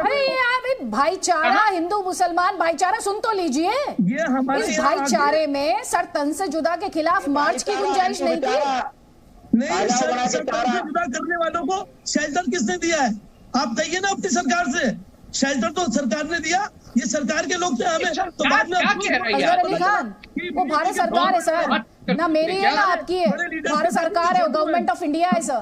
अरे यार भाईचारा, हिंदू मुसलमान भाईचारा सुन तो लीजिए। इस भाईचारे में सर तन से जुदा के खिलाफ मार्च की गुंजाइश नहीं थी। नहीं, सर तन से जुदा करने वालों को शेल्टर किसने दिया है? आप कहिए ना अपनी सरकार से। शेल्टर तो सरकार ने दिया, ये सरकार के लोग थे हमें तो बाद में। असगर अली खान, वो भारत सरकार है सर, ना मेरी है ना आपकी है, भारत सरकार है, गवर्नमेंट ऑफ इंडिया है सर।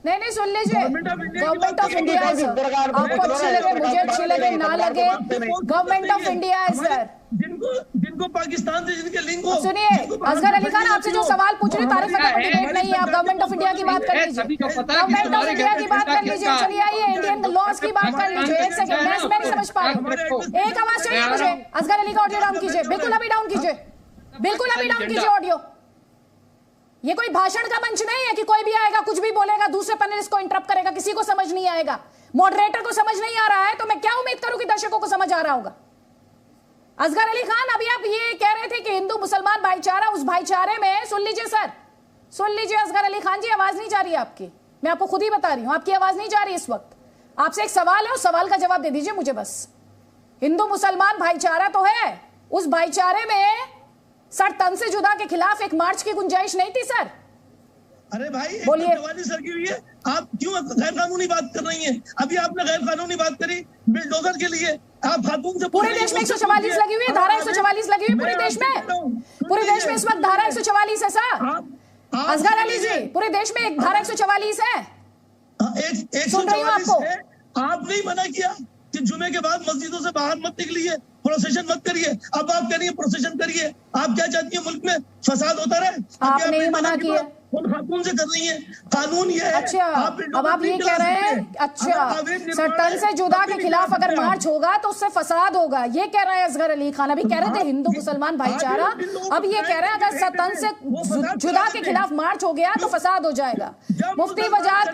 नहीं सुन लीजिए, गवर्नमेंट ऑफ इंडिया है सर। आपको अच्छी लगे, मुझे अच्छी लगे, ना लगे, गवर्नमेंट ऑफ इंडिया है सर। जिनको पाकिस्तान से जिनके लिंक हो। सुनिए असगर अली खान, आपसे जो सवाल पूछ रहे तारिक फतेह को डिबेट नहीं है, आप गवर्नमेंट ऑफ इंडिया की बात कर लीजिए, गवर्नमेंट ऑफ इंडिया की बात कर लीजिए। चलिए आइए इंडियन लॉज की बात कर लीजिए। एक सेकंड, मैं नहीं समझ पा रही, एक आवाज सुनिए मुझे। असगर अली का ऑडियो डाउन कीजिए, बिल्कुल अभी डाउन कीजिए, बिल्कुल अभी डाउन कीजिए ऑडियो। ये कोई भाषण का मंच नहीं है कि कोई भी आएगा कुछ भी बोलेगा, दूसरे पैनलिस्ट को इंटरप्ट करेगा, किसी को समझ नहीं आएगा। मॉडरेटर को समझ नहीं आ रहा है तो मैं क्या उम्मीद करूं कि दर्शकों को समझ आ रहा होगा। असगर अली खान, अभी आप ये कह रहे थे कि हिंदू मुसलमान भाईचारा, उस भाईचारे में सुन लीजिए सर, सुन लीजिए असगर अली खान जी, आवाज नहीं जा रही है आपकी, मैं आपको खुद ही बता रही हूं, आपकी आवाज नहीं जा रही इस वक्त। आपसे एक सवाल है, उस सवाल का जवाब दे दीजिए मुझे बस। हिंदू मुसलमान भाईचारा तो है, उस भाईचारे में सर तन से जुदा के खिलाफ एक मार्च की गुंजाइश नहीं थी सर? अरे भाई बोलिए। 144 लगी हुई है, आप क्यों गैर कानूनी बात कर रही हैं? अभी आपने गैर कानूनी बात करी बिल्डोजर के लिए, आप खातून से पूरे देश में 144 लगी हुई है, धारा 144 लगी हुई है पूरे देश में। पूरे देश में इस वक्त धारा 144 है सर असगर अली जी, पूरे देश में एक धारा 144 है। सुन रही हूँ आपको। आपने ही मना किया कि जुमे के बाद मस्जिदों से बाहर मत निकलिए, प्रोसेशन मत करिए। अब आप कह रही है प्रोसेशन करिए। आप क्या चाहती है मुल्क में फसाद होता रहे? आपने ही मना किया, उन खातून से कर रही है। कानून ये है। अच्छा अब आप ये कह रहे हैं, अच्छा सर तन से जुदा के खिलाफ अगर मार्च होगा तो उससे फसाद होगा, ये कह रहे हैं असगर अली खान। अभी कह रहे थे हिंदू मुसलमान भाईचारा, अब ये कह रहे हैं अगर तन से जुदा के खिलाफ मार्च हो गया तो फसाद हो जाएगा। मुफ्ती वजाद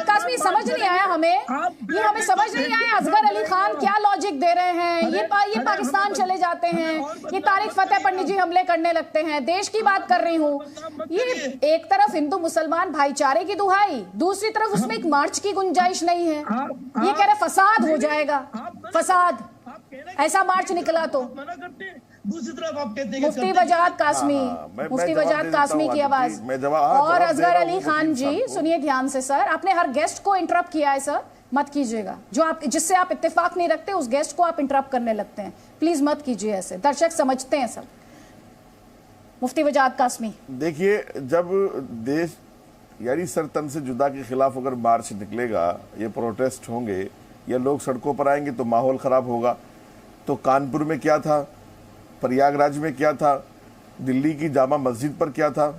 कासमी समझ नहीं आया हमें, ये हमें समझ नहीं आया असगर अली खान क्या लॉजिक दे रहे हैं। ये पाकिस्तान चले जाते हैं, ये तारिक फतेह पर निजी हमले करने लगते हैं, देश की बात कर रही हूँ। ये एक तरफ हिंदू मुसलमान भाईचारे की दुहाई, दूसरी तरफ उसमें एक मार्च की गुंजाइश नहीं है। ये कह रहे फसाद हो जाएगा, फसाद ऐसा मार्च निकला तो। दूसरी तरफ आप कहते हैं मुफ्ती वजाद कासमी की आवाज। और असगर अली खान जी सुनिए ध्यान से सर, आपने हर गेस्ट को इंटरप्ट किया है सर, मत कीजिएगा। जो आप जिससे आप इत्तेफाक नहीं रखते उस गेस्ट को आप इंटरप्ट करने लगते हैं, प्लीज मत कीजिए ऐसे, दर्शक समझते हैं सब। मुफ्ती वजाद कासमी, देखिए जब देश यानी सर तन से जुदा के खिलाफ अगर मार्च निकलेगा, ये प्रोटेस्ट होंगे या लोग सड़कों पर आएंगे तो माहौल खराब होगा। तो कानपुर में क्या था, प्रयागराज में क्या था, दिल्ली की जामा मस्जिद पर क्या था,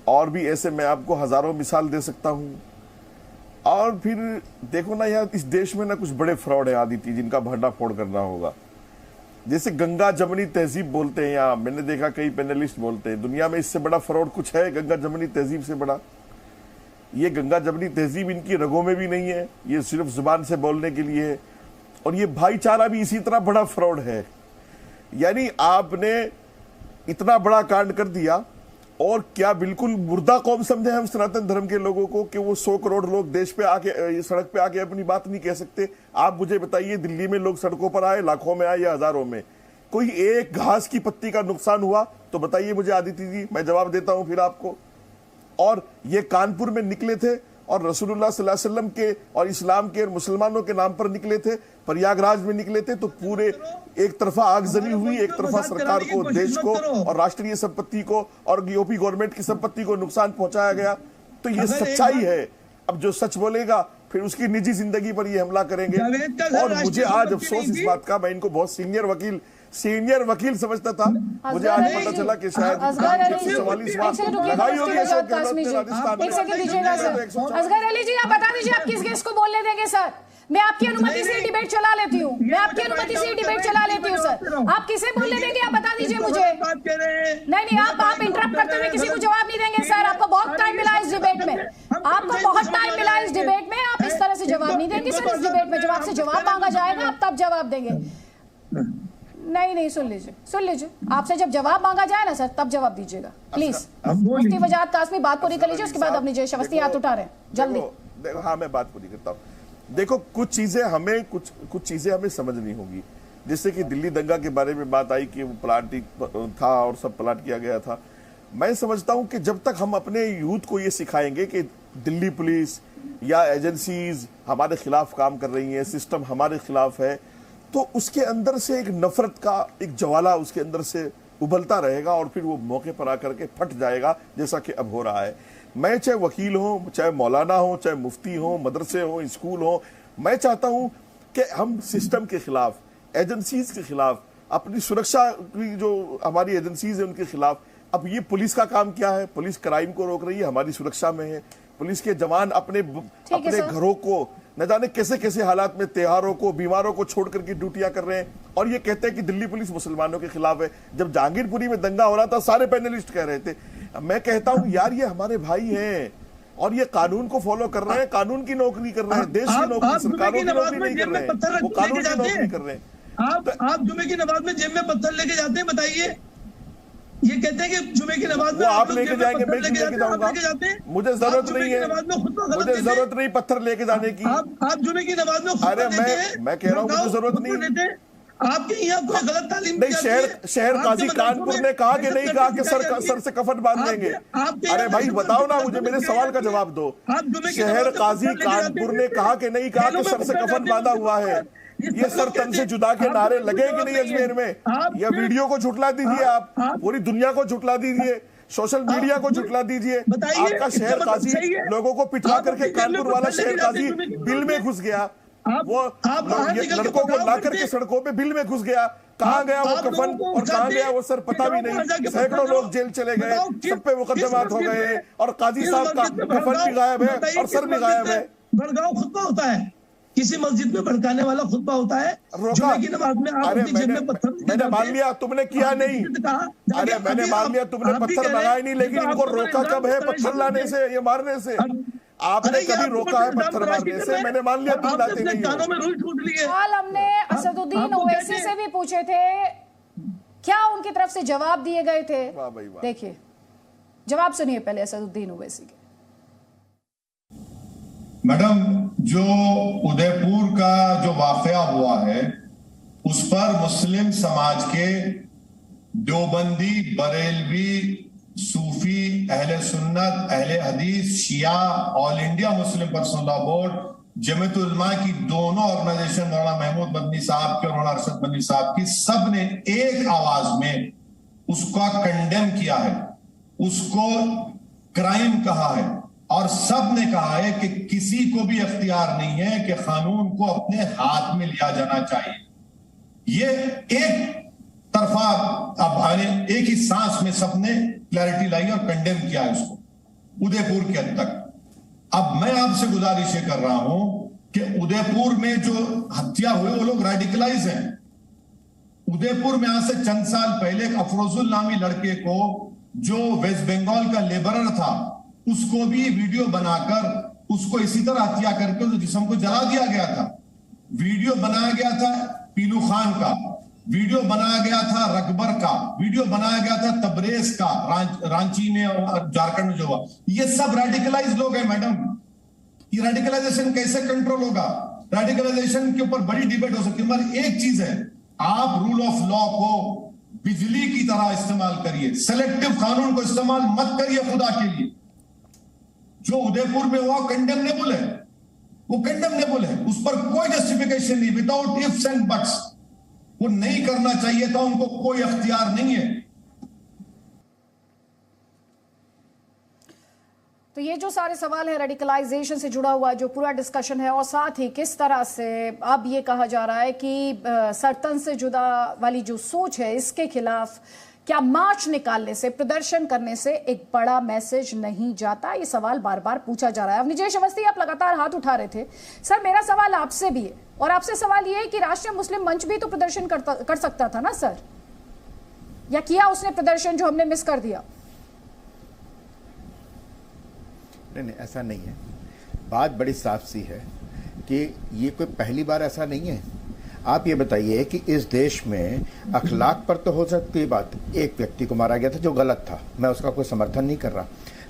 और भी ऐसे मैं आपको हजारों मिसाल दे सकता हूं। और फिर देखो ना यार, इस देश में ना कुछ बड़े फ्रॉड है आदित्य, जिनका भंडा फोड़ करना होगा। जैसे गंगा जमनी तहजीब बोलते हैं, यहाँ मैंने देखा कई पैनलिस्ट बोलते हैं, दुनिया में इससे बड़ा फ्रॉड कुछ है गंगा जमनी तहजीब से बड़ा? ये गंगा जमनी तहजीब इनकी रगों में भी नहीं है, ये सिर्फ जुबान से बोलने के लिए है। और ये भाईचारा भी इसी तरह बड़ा फ्रॉड है। यानी आपने इतना बड़ा कांड कर दिया, और क्या बिल्कुल मुर्दा कौम समझे हम सनातन धर्म के लोगों को कि वो 100 करोड़ लोग देश पे आके सड़क पे आके अपनी बात नहीं कह सकते? आप मुझे बताइए, दिल्ली में लोग सड़कों पर आए, लाखों में आए या हजारों में, कोई एक घास की पत्ती का नुकसान हुआ तो बताइए मुझे आदित्य जी, मैं जवाब देता हूं फिर आपको। और ये कानपुर में निकले थे और रसूलुल्लाह सल्लल्लाहु अलैहि वसल्लम के और इस्लाम के और मुसलमानों के नाम पर निकले थे, प्रयागराज में निकले थे, तो पूरे एक तरफा आगजनी हुई, एक तरफा सरकार को, देश को और राष्ट्रीय संपत्ति को और यूपी गवर्नमेंट की संपत्ति को नुकसान पहुंचाया गया। तो ये सच्चाई है। अब जो सच बोलेगा फिर उसकी निजी जिंदगी पर ये हमला करेंगे। और मुझे आज अफसोस इस बात का, मैं इनको बहुत सीनियर वकील समझता था, मुझे आज पता चला कि शायद असगर अली जी आप बता दीजिए आप किस केस को बोलने देंगे सर? मैं आपकी अनुमति से डिबेट चला लेती हूँ, सर। आप किसे बोलने देंगे आप बता दीजिए मुझे। नहीं आप इंटरप्ट करते हुए किसी को जवाब नहीं देंगे सर। आपको बहुत टाइम मिला इस डिबेट में, आप इस तरह से जवाब नहीं देंगे सर। इस डिबेट में जब आपसे जवाब मांगा जाएगा आप तब जवाब देंगे। नहीं सुन लीजिए, आपसे जब जवाब मांगा जाए ना सर तब जवाब दीजिएगा प्लीज। मुफ्ती वजाद कासमी बात पूरी कर लीजिए, उसके बाद अपनी जय अवस्थी हाथ उठा रहे हैं जल्दी। हाँ मैं बात पूरी करता हूँ। देखो कुछ चीजें हमें समझनी होगी। जैसे कि दिल्ली दंगा के बारे में बात आई कि वो प्लांटिंग था और सब प्लाट किया गया था। मैं समझता हूं कि जब तक हम अपने यूथ को ये सिखाएंगे कि दिल्ली पुलिस या एजेंसीज हमारे खिलाफ काम कर रही हैं, सिस्टम हमारे खिलाफ है, तो उसके अंदर से एक नफरत का एक ज्वाला उसके अंदर से उबलता रहेगा और फिर वो मौके पर आकर के फट जाएगा, जैसा कि अब हो रहा है। मैं चाहे वकील हो, चाहे मौलाना हो, चाहे मुफ्ती हो, मदरसे हो, स्कूल हो, मैं चाहता हूं कि हम सिस्टम के खिलाफ, एजेंसीज के खिलाफ, अपनी सुरक्षा की जो हमारी एजेंसीज है उनके खिलाफ। अब ये पुलिस का काम क्या है? पुलिस क्राइम को रोक रही है, हमारी सुरक्षा में है। पुलिस के जवान अपने घरों को न जाने कैसे कैसे हालात में, त्योहारों को, बीमारों को छोड़ करके ड्यूटियां कर रहे हैं, और ये कहते हैं कि दिल्ली पुलिस मुसलमानों के खिलाफ है। जब जहांगीरपुरी में दंगा हो रहा था सारे पैनलिस्ट कह रहे थे। मैं कहता हूं यार ये हमारे भाई हैं और ये कानून को फॉलो कर रहे हैं, कानून की नौकरी कर रहे हैं, देश की नौकरी, सरकारों की नौकरी नहीं कर रहे हैं, वो कानून की नौकरी कर रहे हैं। आप जुमे की नमाज में जेब में पत्थर लेके जाते हैं? बताइए, ये कहते हैं कि जुमे की नमाज में आप लेके जाएंगे, मैं लेके जाऊंगा? मुझे जरूरत नहीं है, पत्थर लेके जाने की। आप जुमे की नमाज में अरे मैं कह रहा हूँ मुझे जरूरत नहीं। आपके यहाँ कोई गलत तालीम नहीं, शहर काजी कानपुर ने कहा कि नहीं कहा कि सर से कफन बांध देंगे। अरे भाई बताओ ना मुझे, मेरे सवाल का जवाब दो। शहर काजी कानपुर ने कहा कि नहीं कहा कि सर से कफन बांधा हुआ है। ये सर तन से जुदा के नारे लगे कि नहीं अजमेर में? या वीडियो को झुठला दीजिए, आप पूरी दुनिया को झुठला दीजिए, सोशल मीडिया को झुठला दीजिए। आपका शहर काजी लोगों को पिटवा करके कानपुर वाला शहर काजी बिल में घुस गया, वो लड़कों को ला करके सड़कों पे बिल में घुस गया। कहाँ गया वो कफन और कहाँ गया वो सर पता भी नहीं। सैकड़ों लोग जेल चले गए, सब पे मुकदमात हो गए और काजी साहब का कफन भी गायब है और सर भी गायब है। भड़काऊ खुतबा होता है, किसी मस्जिद में भड़काने वाला खुतबा होता है। जुमे की नमाज में आप अपनी जेब में पत्थर, मैंने मान लिया तुमने किया नहीं। अरे मैंने मान लिया तुमने पत्थर लगाए नहीं, लेकिन इनको रोका कब है पत्थर लाने से, ये मारने से? आपने कभी रोका है पत्थर मारने से? मैंने मान लिया तुम लाते नहीं हो। कानों में रुई छूट ली है। सवाल हमने असदुद्दीन ओवैसी से भी पूछे थे, क्या उनकी तरफ से जवाब दिए गए थे? देखिए जवाब सुनिए पहले असदुद्दीन ओवैसी के। मैडम, जो उदयपुर का जो वाकया हुआ है उस पर मुस्लिम समाज के देवबंदी, बरेलवी, सूफी, अहले सुन्नत, अहले हदीस, शिया, all India Muslim personal law board, Jamiat Ulama की दोनों ऑर्गेनाइजेशन, मौलाना महमूद मदनी साहब की और मौलाना अरशद मदनी साहब की, सब ने एक आवाज में उसका कंडेम किया है, उसको क्राइम कहा है और सब ने कहा है कि किसी को भी इख्तियार नहीं है कि कानून को अपने हाथ में लिया जाना चाहिए। ये एक तरफा अब एक ही सांस में सबने क्लैरिटी लाई और कंडेम किया है उसको उदयपुर के हद तक। अब मैं आपसे गुजारिश कर रहा हूं कि उदयपुर में जो हत्या हुई वो लोग रेडिकलाइज हैं। उदयपुर में आज से चंद साल पहले एक अफरोजुल नामी लड़के को, जो वेस्ट बंगाल का लेबरर था, उसको भी वीडियो बनाकर उसको इसी तरह हत्या करके उस जिस्म को जला दिया गया था। वीडियो बनाया गया था पीलू खान का, वीडियो बनाया गया था रकबर का, वीडियो बनाया गया था तबरेज का, रांची में और झारखंड में जो हुआ। ये सब रेडिकलाइज लोग हैं मैडम। ये रेडिकलाइजेशन कैसे कंट्रोल होगा? रेडिकलाइजेशन के ऊपर बड़ी डिबेट हो सकती है, मगर एक चीज है, आप रूल ऑफ लॉ को बिजली की तरह इस्तेमाल करिए, सेलेक्टिव कानून को इस्तेमाल मत करिए खुदा के लिए। जो उदयपुर में हुआ कंडेमनेबल है, वो कंडेमनेबल है, उस पर कोई जस्टिफिकेशन नहीं, विदाउट इफ्स एंड बट्स। वो नहीं करना चाहिए था, उनको कोई अख्तियार नहीं है। तो ये जो सारे सवाल है रेडिकलाइजेशन से जुड़ा हुआ जो पूरा डिस्कशन है, और साथ ही किस तरह से अब ये कहा जा रहा है कि सरतन से जुदा वाली जो सोच है इसके खिलाफ क्या मार्च निकालने से, प्रदर्शन करने से एक बड़ा मैसेज नहीं जाता? ये सवाल बार बार पूछा जा रहा है। अब निजेश अवस्थी, आप लगातार हाथ उठा रहे थे। सर मेरा सवाल आपसे भी है, और आपसे सवाल ये है कि राष्ट्रीय मुस्लिम मंच भी तो प्रदर्शन कर सकता था ना सर, या किया उसने प्रदर्शन जो हमने मिस कर दिया? नहीं, ऐसा नहीं है। बात बड़ी साफ सी है कि ये कोई पहली बार ऐसा नहीं है। आप ये बताइए कि इस देश में अखलाक पर तो हो सकती है बात, एक व्यक्ति को मारा गया था जो गलत था, मैं उसका कोई समर्थन नहीं कर रहा,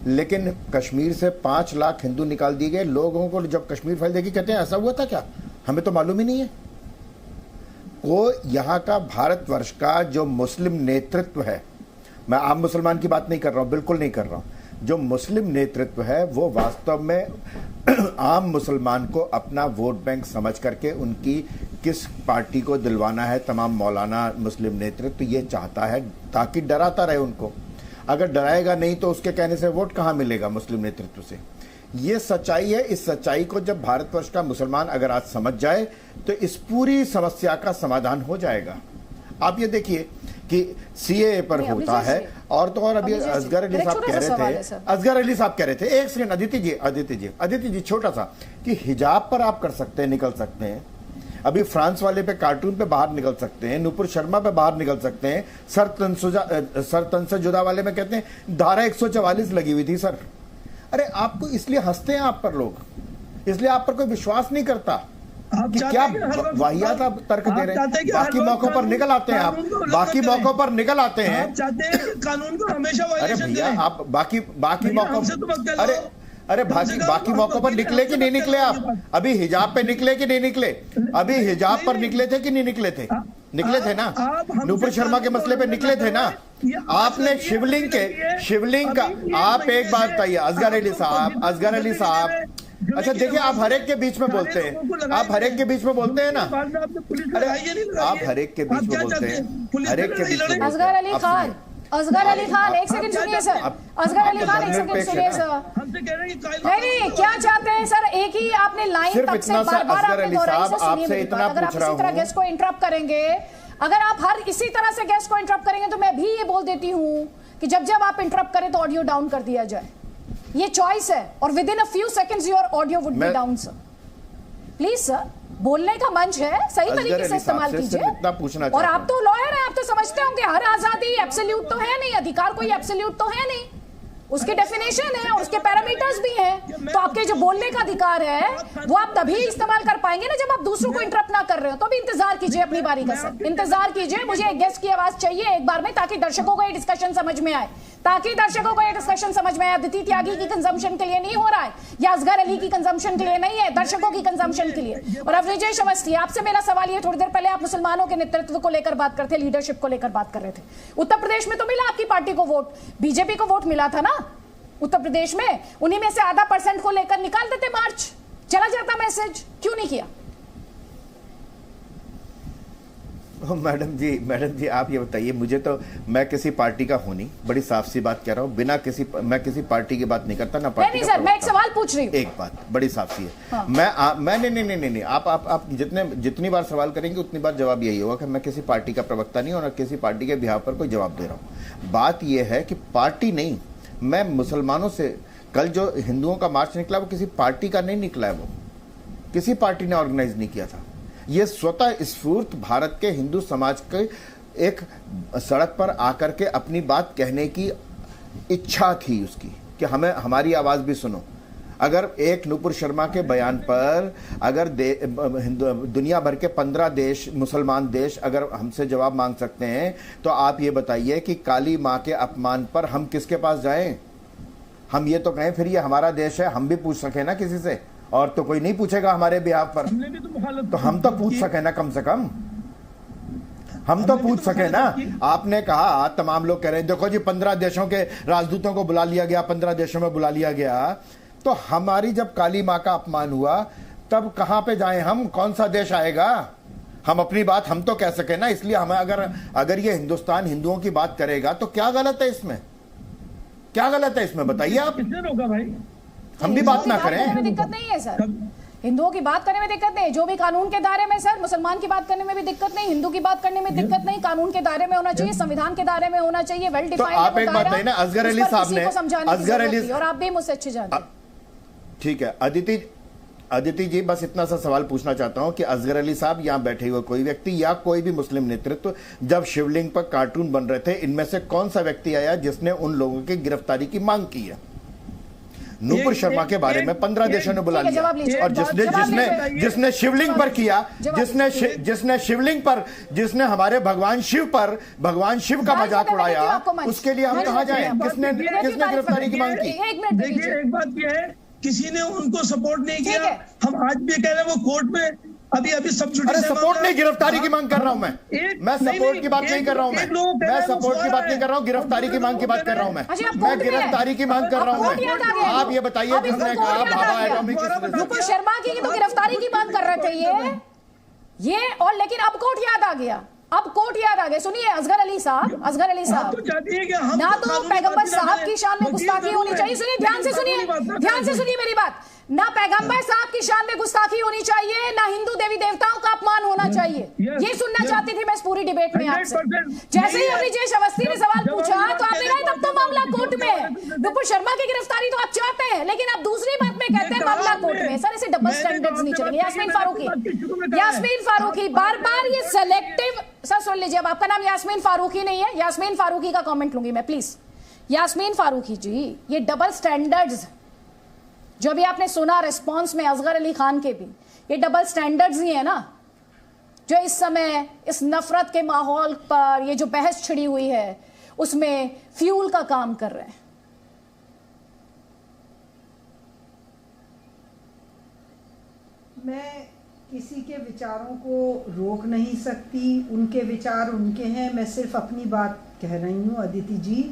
लेकिन कश्मीर से 5 लाख हिंदू निकाल दिए गए। लोगों को जब कश्मीर फाइल देखी कहते हैं ऐसा हुआ था क्या? हमें तो मालूम ही नहीं है। वो यहाँ का भारतवर्ष का जो मुस्लिम नेतृत्व है, मैं आम मुसलमान की बात नहीं कर रहा हूँ, बिल्कुल नहीं कर रहा हूँ, जो मुस्लिम नेतृत्व है वो वास्तव में आम मुसलमान को अपना वोट बैंक समझ करके उनकी किस पार्टी को दिलवाना है, तमाम मौलाना मुस्लिम नेतृत्व ये चाहता है ताकि डराता रहे उनको। अगर डराएगा नहीं तो उसके कहने से वोट कहाँ मिलेगा मुस्लिम नेतृत्व से? ये सच्चाई है। इस सच्चाई को जब भारतवर्ष का मुसलमान अगर आज समझ जाए तो इस पूरी समस्या का समाधान हो जाएगा। आप ये देखिए कि सीएए पर होता है, और तो और अभी असगर अली साहब कह रहे थे, असगर अली साहब कह रहे थे, एक सेकंड अदिति जी छोटा सा, कि हिजाब पर आप कर सकते हैं, निकल सकते हैं। अभी फ्रांस वाले पे कार्टून पे बाहर निकल सकते हैं, नुपुर शर्मा पे बाहर निकल सकते हैं, सर तन से जुदा वाले में कहते हैं धारा 144 लगी हुई थी सर। अरे आपको इसलिए हंसते हैं आप पर लोग, इसलिए आप पर कोई विश्वास नहीं करता कि क्या वाहियात आप तर्क दे रहे हैं। बाकी मौकों पर निकल आते हैं आप, बाकी मौकों पर निकल आते हैं। कानून को हमेशा अरे भैया आप बाकी मौकों, अरे बाकी मौकों पर निकले कि नहीं निकले? आप अभी हिजाब पे निकले कि नहीं निकले? अभी हिजाब पर निकले थे कि नहीं निकले थे? निकले थे ना, नूपुर शर्मा के मसले पे निकले थे ना आपने। शिवलिंग का आप एक बात बताइए, असगर अली साहब, अच्छा देखिए, आप हर एक के बीच में बोलते हैं, आप हर एक के बीच में बोलते हैं ना, अरे आप हर एक के बीच में बोलते हैं, हर एक के बीच में। असगर अली खान एक सेकंड सुनिए सर, असगर अली खान एक सेकंड सुनिए सर। नहीं, क्या चाहते हैं सर? एक ही आपने लाइन तब से बार-बार आपने दोहराई से सुनी मेरी बात। अगर आप इसी तरह गेस्ट को इंटरप्ट करेंगे, अगर आप हर इसी तरह से गेस्ट को इंटरप्ट करेंगे, तो मैं भी ये बोल देती हूँ कि जब जब आप इंटरप्ट करें तो ऑडियो डाउन कर दिया जाए। ये चॉइस है, और with in a few seconds your audio would be down sir. Please sir, बोलने का मंच है, सही तरीके से इस्तेमाल कीजिए। और आप तो लॉयर हैं, आप तो समझते होंगे हर आजादी एब्सोल्यूट तो है नहीं, अधिकार कोई एब्सोल्यूट तो है नहीं, उसके डेफिनेशन है और उसके पैरामीटर्स भी हैं। तो आपके जो बोलने का अधिकार है वो आप तभी इस्तेमाल कर पाएंगे ना जब आप दूसरों को इंटरप्ट ना कर रहे हो। तो भी इंतजार कीजिए अपनी बारी का सर, इंतजार कीजिए। मुझे एक गेस्ट की आवाज चाहिए एक बार में, ताकि दर्शकों को ये डिस्कशन समझ में आए, अदिति त्यागी की कंजम्पशन के लिए नहीं हो रहा है, या असगर अली की कंजम्पशन के लिए नहीं है, दर्शकों की कंजम्पशन के लिए। और अब विजय अवस्थी, आपसे मेरा सवाल ये, थोड़ी देर पहले आप मुसलमानों के नेतृत्व को लेकर बात करते, लीडरशिप को लेकर बात कर रहे थे। उत्तर प्रदेश में तो मिला आपकी पार्टी को वोट, बीजेपी को वोट मिला था ना उत्तर प्रदेश में, उन्हीं में से आधा % को लेकर निकाल देते, मार्च चला जाता मैसेज, क्यों नहीं किया? मैडम जी आप ये बताइए मुझे, तो मैं किसी पार्टी का हूं नहीं, बड़ी साफ सी बात कह रहा हूं, बिना मैं किसी पार्टी की बात नहीं करता ना पार्टी नहीं सर, मैं एक सवाल पूछ रही हूं, एक बात बड़ी साफ सी है। हाँ। मैं नहीं, आप जितनी बार सवाल करेंगे उतनी बार जवाब यही होगा कि मैं किसी पार्टी का प्रवक्ता नहीं हूं और किसी पार्टी के बिहाफ पर कोई जवाब दे रहा हूं। बात यह है कि पार्टी नहीं, मैं मुसलमानों से, कल जो हिंदुओं का मार्च निकला वो किसी पार्टी का नहीं निकला है, वो किसी पार्टी ने ऑर्गेनाइज नहीं किया था। ये स्वतः स्फूर्त भारत के हिंदू समाज के एक सड़क पर आकर के अपनी बात कहने की इच्छा थी उसकी, कि हमें हमारी आवाज भी सुनो। अगर एक नूपुर शर्मा के बयान पर अगर दुनिया भर के 15 देश, मुसलमान देश अगर हमसे जवाब मांग सकते हैं, तो आप ये बताइए कि काली माँ के अपमान पर हम किसके पास जाएं? हम ये तो कहें फिर ये हमारा देश है, हम भी पूछ सके ना किसी से, और तो कोई नहीं पूछेगा हमारे बिहाफ पर, तो हम तो पूछ सके ना, कम से कम हम तो पूछ सके ना। आपने कहा, तमाम लोग कह रहे हैं देखो जी 15 देशों के राजदूतों को बुला लिया गया, 15 देशों में बुला लिया गया, तो हमारी जब काली माँ का अपमान हुआ तब कहां पे जाएं हम? कौन सा देश आएगा? हम अपनी बात हम तो कह सके ना। इसलिए हमें अगर ये हिंदुस्तान हिंदुओं की बात करेगा तो क्या गलत है इसमें? क्या गलत है इसमें बताइए आप? भाई हम भी बात ना करें, दिक्कत नहीं है सर, हिंदुओं की बात करने में दिक्कत नहीं, जो भी कानून के दायरे में सर, मुसलमान की बात करने में भी दिक्कत नहीं, हिंदू की बात करने में दिक्कत नहीं, कानून के दायरे में होना चाहिए, संविधान के दायरे में होना चाहिए, वेल डिफाइंड। तो आप एक बात बताइए ना, असगर अली साहब ने, असगर अली, और आप भी मुझसे अच्छे जानते हैं। ठीक है अदिति जी, बस इतना सा सवाल पूछना चाहता हूं कि असगर अली साहब, यहां बैठे हुए कोई व्यक्ति या कोई भी मुस्लिम नेतृत्व जब शिवलिंग पर कार्टून बन रहे थे, इनमें से कौन सा व्यक्ति आया जिसने उन लोगों की गिरफ्तारी की मांग की है? नूपुर शर्मा के बारे में 15 देशों ने बुला लिया, और जिसने शिवलिंग पर किया, जिसने हमारे भगवान शिव का मजाक उड़ाया, उसके लिए हम कहां जाएं? किसने गिरफ्तारी की मांग की? देखिए एक बात यह है, किसी ने उनको सपोर्ट नहीं किया। हम आज भी कह रहे हैं वो कोर्ट में अभी सब छुट्टी। अरे सपोर्ट नहीं, गिरफ्तारी की मांग कर रहा हूं मैं सपोर्ट की बात नहीं कर रहा हूं, मैं सपोर्ट की बात नहीं कर रहा हूं, गिरफ्तारी की मांग की बात कर रहा हूं मैं गिरफ्तारी की मांग कर रहा हूं मैं। आप ये बताइए, जिसने कहा भाभा एटॉमिक, नूपुर शर्मा की तो गिरफ्तारी की बात कर रहे थे ये, और लेकिन अब कोर्ट याद आ गया, सुनिए असगर अली साहब, ना तो पैगंबर साहब की शान में गुस्ताखी होनी चाहिए, सुनिए ध्यान से सुनिए मेरी बात, ना पैगंबर साहब की शान में गुस्ताखी होनी चाहिए, ना हिंदू देवी देवताओं का अपमान होना चाहिए। ये सुनना चाहती थी मैं इस पूरी डिबेट में आपसे। जैसे ही अभी जय अवस्थी ने सवाल पूछा तो आपने कहा तब तो मामला कोर्ट में है, नूपुर शर्मा की गिरफ्तारी तो आप चाहते हैं, लेकिन आप दूसरी बात में कहते हैं मामला कोर्ट में। सर ऐसे डबल स्टैंडर्ड्स नहीं चलेंगे। यास्मीन फारूकी बार ये सेलेक्टिव, सर सुन लीजिए, अब आपका नाम यास्मीन फारूकी नहीं है, यास्मीन फारूकी का कमेंट लूंगी मैं प्लीज। यास्मीन फारूकी जी, ये डबल स्टैंडर्ड्स जो भी आपने सुना रिस्पांस में असगर अली खान के भी, ये डबल स्टैंडर्ड्स ही है ना, जो इस समय इस नफरत के माहौल पर ये जो बहस छिड़ी हुई है उसमें फ्यूल का काम कर रहे हैं। मैं किसी के विचारों को रोक नहीं सकती, उनके विचार उनके हैं। मैं सिर्फ अपनी बात कह रही हूँ अदिति जी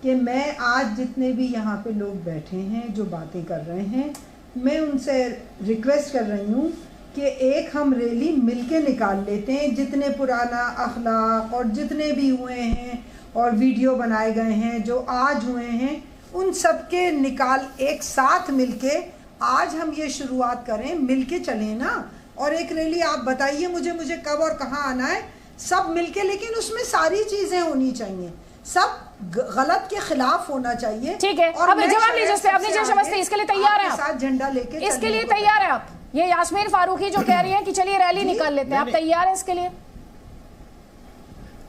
कि मैं आज जितने भी यहाँ पे लोग बैठे हैं जो बातें कर रहे हैं, मैं उनसे रिक्वेस्ट कर रही हूँ कि एक हम रैली मिलके निकाल लेते हैं। जितने पुराना अखलाक और जितने भी हुए हैं और वीडियो बनाए गए हैं जो आज हुए हैं, उन सब के निकाल एक साथ मिलके आज हम ये शुरुआत करें, मिलके चलें ना। और एक रैली आप बताइए मुझे कब और कहाँ आना है, सब मिलके, लेकिन उसमें सारी चीज़ें होनी चाहिए, सब गलत के खिलाफ होना चाहिए। ठीक है, अब जवाब लीजिए। अपनी जो समझते इसके लिए तैयार है, साथ झंडा लेके इसके लिए तैयार है आप? ये यास्मीन फारूकी जो कह रही हैं कि चलिए रैली निकाल लेते हैं, आप तैयार हैं इसके लिए?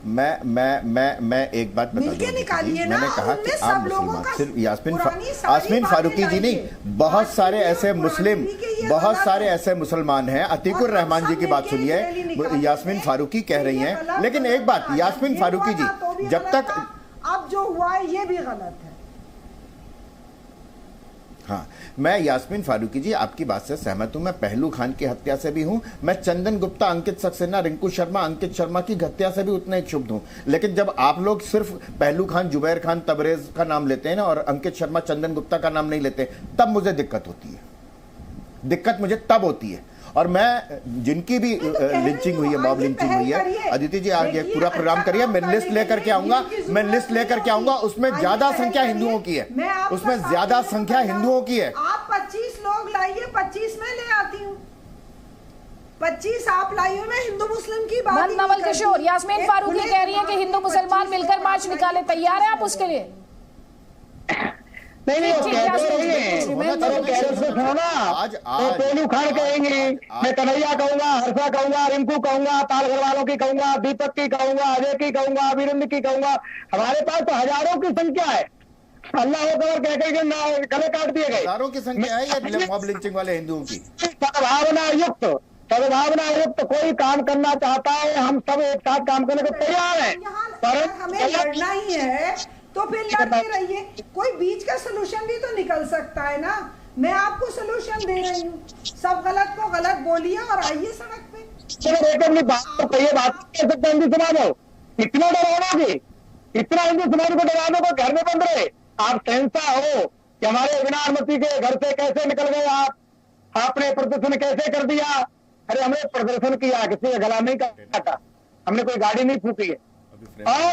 मैं एक बात बता दूं, मैंने कहा कि आम मुसलमान, सिर्फ यास्मीन फारूकी जी नहीं, बहुत सारे ऐसे मुसलमान हैं। अतीकुर रहमान जी की बात सुनिए, यास्मीन फारूकी कह रही हैं। लेकिन एक बात, यास्मीन फारूकी जी, जब तक अब जो हुआ है ये भी गलत है। हाँ, मैं यास्मीन फारूकी जी आपकी बात से सहमत हूं। मैं पहलू खान की हत्या से भी हूं, मैं चंदन गुप्ता, अंकित सक्सेना, रिंकू शर्मा, अंकित शर्मा की हत्या से भी उतना ही क्षुब्ध हूं। लेकिन जब आप लोग सिर्फ पहलू खान, जुबैर खान, तबरेज का नाम लेते हैं ना, और अंकित शर्मा, चंदन गुप्ता का नाम नहीं लेते, तब मुझे दिक्कत होती है। दिक्कत मुझे तब होती है। और मैं जिनकी भी लिंचिंग हुई है, मॉब लिंचिंग हुई है, अदिति जी आगे पूरा प्रोग्राम करिए, मैं लिस्ट लेकर के आऊंगा, उसमें ज्यादा संख्या हिंदुओं की है, उसमें ज्यादा संख्या हिंदुओं की है। आप 25 लोग लाइए, 25 में ले आती हूँ, 25 आप लाइए, मैं हिंदू मुस्लिम की बात नवल किशोर, यास्मीन फारूकी कह रही है कि हिंदू मुसलमान मिलकर मार्च निकाले, तैयार है आप उसके लिए? नहीं, वो पेलू खान कहेंगे, मैं कन्हैया कहूंगा, हर्षा कहूंगा, रिंकू कहूंगा, ताल घर वालों की कहूंगा, दीपक की कहूंगा, अजय की कहूंगा, वीरेंद्र की कहूंगा। हमारे पास तो हजारों की संख्या है। अल्लाह अकबर कहकर के गले काट दिए गए, हजारों की संख्या है ये मॉब लिंचिंग वाले हिंदुओं की। सद्भावना युक्त कोई काम करना चाहता है, हम सब एक साथ काम करने को तैयार है, पर हमें लड़ना ही है तो फिर लड़ते रहिए। कोई बीच का सलूशन भी तो निकल सकता है ना। मैं आपको सलूशन दे रही हूँ, सब गलत को गलत बोलिए और आइए सड़क पे। चलो अपनी बात तो कहिए, बात कर सकते हिंदू समाज हो, इतना डराओगे, इतना हिंदू समाज को डराने को घर में बंद रहे। आप सहनसा हो कि हमारे बिना अनुमति के घर से कैसे निकल गए आप, आपने प्रदर्शन कैसे कर दिया? अरे हमने प्रदर्शन किया, किसी का गला नहीं काटा, हमने कोई गाड़ी नहीं फूकी है और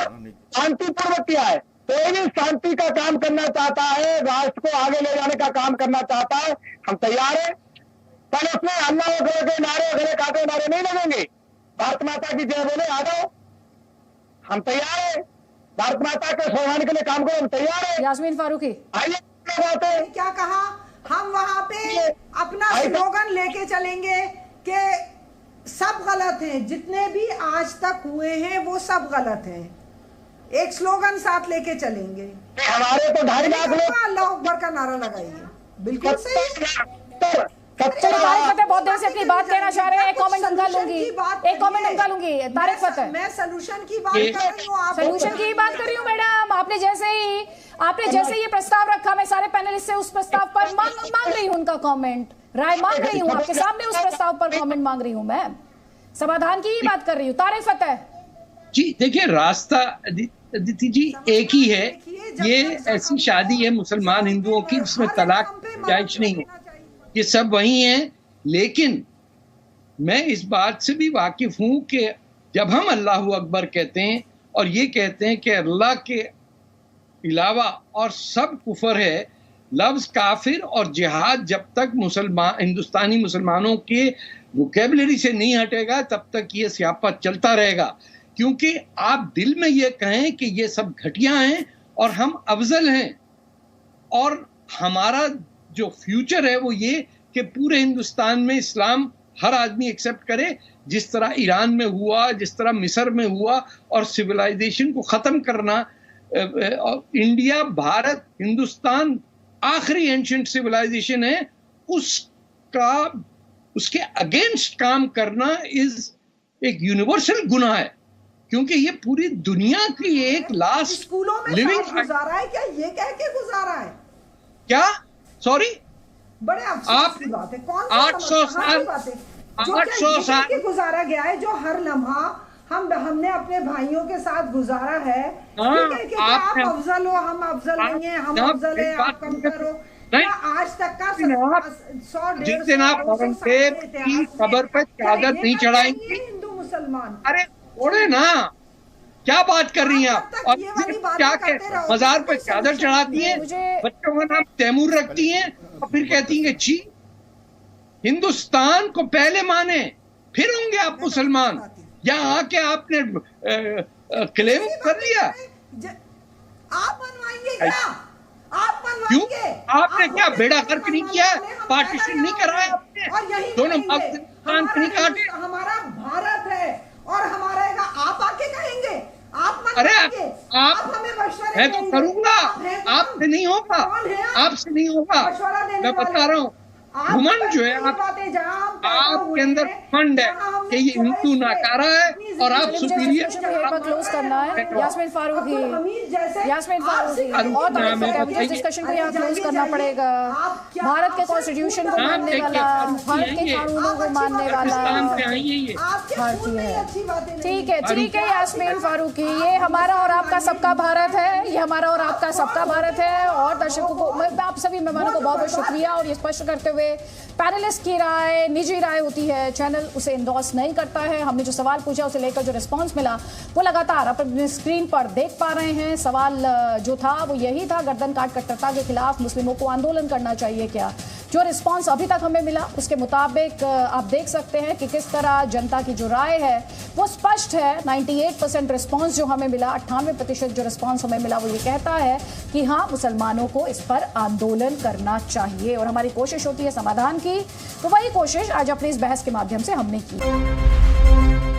शांतिपूर्वक किया है। कोई भी शांति का काम करना चाहता है, राष्ट्र को आगे ले जाने का काम करना चाहता है, हम तैयार हैं। पर उसमें अल्लाह के नारे गले काटे नारे नहीं लगेंगे। भारत माता की जय बोले आ जाओ, हम तैयार हैं। भारत माता के सम्मान के लिए काम करो, हम तैयार हैं। यास्मीन फारूकी आइए, क्या कहा, हम वहां पे अपना स्लोगन लेके चलेंगे कि सब गलत हैं, जितने भी आज तक हुए हैं वो सब गलत हैं। एक स्लोगन साथ लेके चलेंगे। हमारे तो 2.5 लाख लोग अल्लाह अकबर का नारा लगाइए, बिल्कुल सही। चलो तारिक फतेह बहुत देर से अपनी बात कहना चाह रहे हैं, एक कमेंट उनका लूंगी, तारिक फतेह। मैं सलूशन की बात कर रही हूँ, आप सलूशन की बात कर रही हूँ मैडम। आपने जैसे ये प्रस्ताव रखा, मैं सारे पैनलिस्ट से उस प्रस्ताव पर मांग रही हूँ उनका कमेंट, राय मांग रही हूँ, आपके सामने उस प्रस्ताव पर कमेंट मांग रही हूँ, मैं समाधान की ही बात कर रही हूँ। तारिक फतेह जी, देखिए रास्ता अदिति जी एक ही है, ये ऐसी शादी है मुसलमान हिंदुओं की जिसमें तलाक जायज नहीं है, ये सब वही हैं। लेकिन मैं इस बात से भी वाकिफ हूं कि जब हम अल्लाह अकबर कहते हैं और ये कहते हैं कि अल्लाह के अलावा और सब कुफर है, लफ्ज काफिर और जिहाद जब तक हिंदुस्तानी मुसलमानों के वोकैबुलरी से नहीं हटेगा तब तक ये स्यापा चलता रहेगा। क्योंकि आप दिल में ये कहें कि ये सब घटिया हैं और हम अफजल हैं, और हमारा जो फ्यूचर है वो ये कि पूरे हिंदुस्तान में इस्लाम हर आदमी एक्सेप्ट करे, जिस तरह ईरान में हुआ, जिस तरह मिस्र में हुआ, और सिविलाइजेशन को ख़त्म करना। इंडिया, भारत, हिंदुस्तान आखिरी एंशिएंट सिविलाइजेशन है, उसके अगेंस्ट काम करना एक यूनिवर्सल गुनाह है, क्योंकि ये पूरी दुनिया की एक लास्ट स्कूलों में लिविंग गुजारा है क्या? ये कह के गुजारा है क्या? सॉरी, बड़े अफसोस की बात है। कौन 800 साल 800 साल गुजारा गया है, जो हर लम्हा हमने अपने भाइयों के साथ गुजारा है। ठीक है कि आप अफजल हो, हम अफजल नहीं है, हम अफजल है, आप कम करो। क्या आज तक का 100-150 जिस दिन आप औरंगजेब की कब्र पे चादर नहीं चढ़ाएंगे हिंदू मुसलमान, अरे छोड़े ना, क्या बात कर रही हैं आप? और क्या कहते मजार पे चादर चढ़ाती हैं, बच्चों का नाम तैमूर रखती हैं और फिर कहती हैं जी हिंदुस्तान को पहले माने फिर होंगे आप मुसलमान। यहाँ आके आपने क्लेम कर लिया। आप बनवाएंगे क्या? आप क्यों? आपने क्या बेड़ा गर्क नहीं किया, पार्टीशन नहीं कराया आपने, दोनों पाकिस्तान नहीं काटे। हमारा भारत है और हमारा आप आके कहेंगे, आप अरे आप हमें मशवरे मैं तो करूंगा, आपसे नहीं होगा, आपसे नहीं होगा। मैं बता रहा हूँ घमंड जो है आपके अंदर घमंड है कि ये हिंदू नाकारा है और आप सुपीरियर। क्लोज करना है यास्मीन फारूकी और डिस्कशन को यहाँ क्लोज करना पड़ेगा। भारत के कॉन्स्टिट्यूशन को मानने वाला, भारत के कानूनों को मानने वाला भारतीय है। ठीक है यास्मीन फारूकी, ये हमारा और आपका सबका भारत है, ये हमारा और आपका सबका भारत है। और दर्शकों को, आप सभी मेहमानों को बहुत बहुत शुक्रिया। और ये स्पष्ट करते हुए पैनलिस्ट की राय निजी राय होती है, चैनल उसे इंडोर्स नहीं करता है। हमने जो सवाल पूछा उसे लेकर जो रिस्पांस मिला वो लगातार आप अपनी स्क्रीन पर देख पा रहे हैं। सवाल जो था वो यही था, गर्दन काट कट्टरता के खिलाफ मुस्लिमों को आंदोलन करना चाहिए क्या? जो रिस्पांस अभी तक हमें मिला उसके मुताबिक आप देख सकते हैं कि किस तरह जनता की जो राय है वो स्पष्ट है। 98% रिस्पांस जो हमें मिला, 98% जो रिस्पांस हमें मिला वो ये कहता है कि हाँ, मुसलमानों को इस पर आंदोलन करना चाहिए। और हमारी कोशिश होती है समाधान की, तो वही कोशिश आज अपनी इस बहस के माध्यम से हमने की।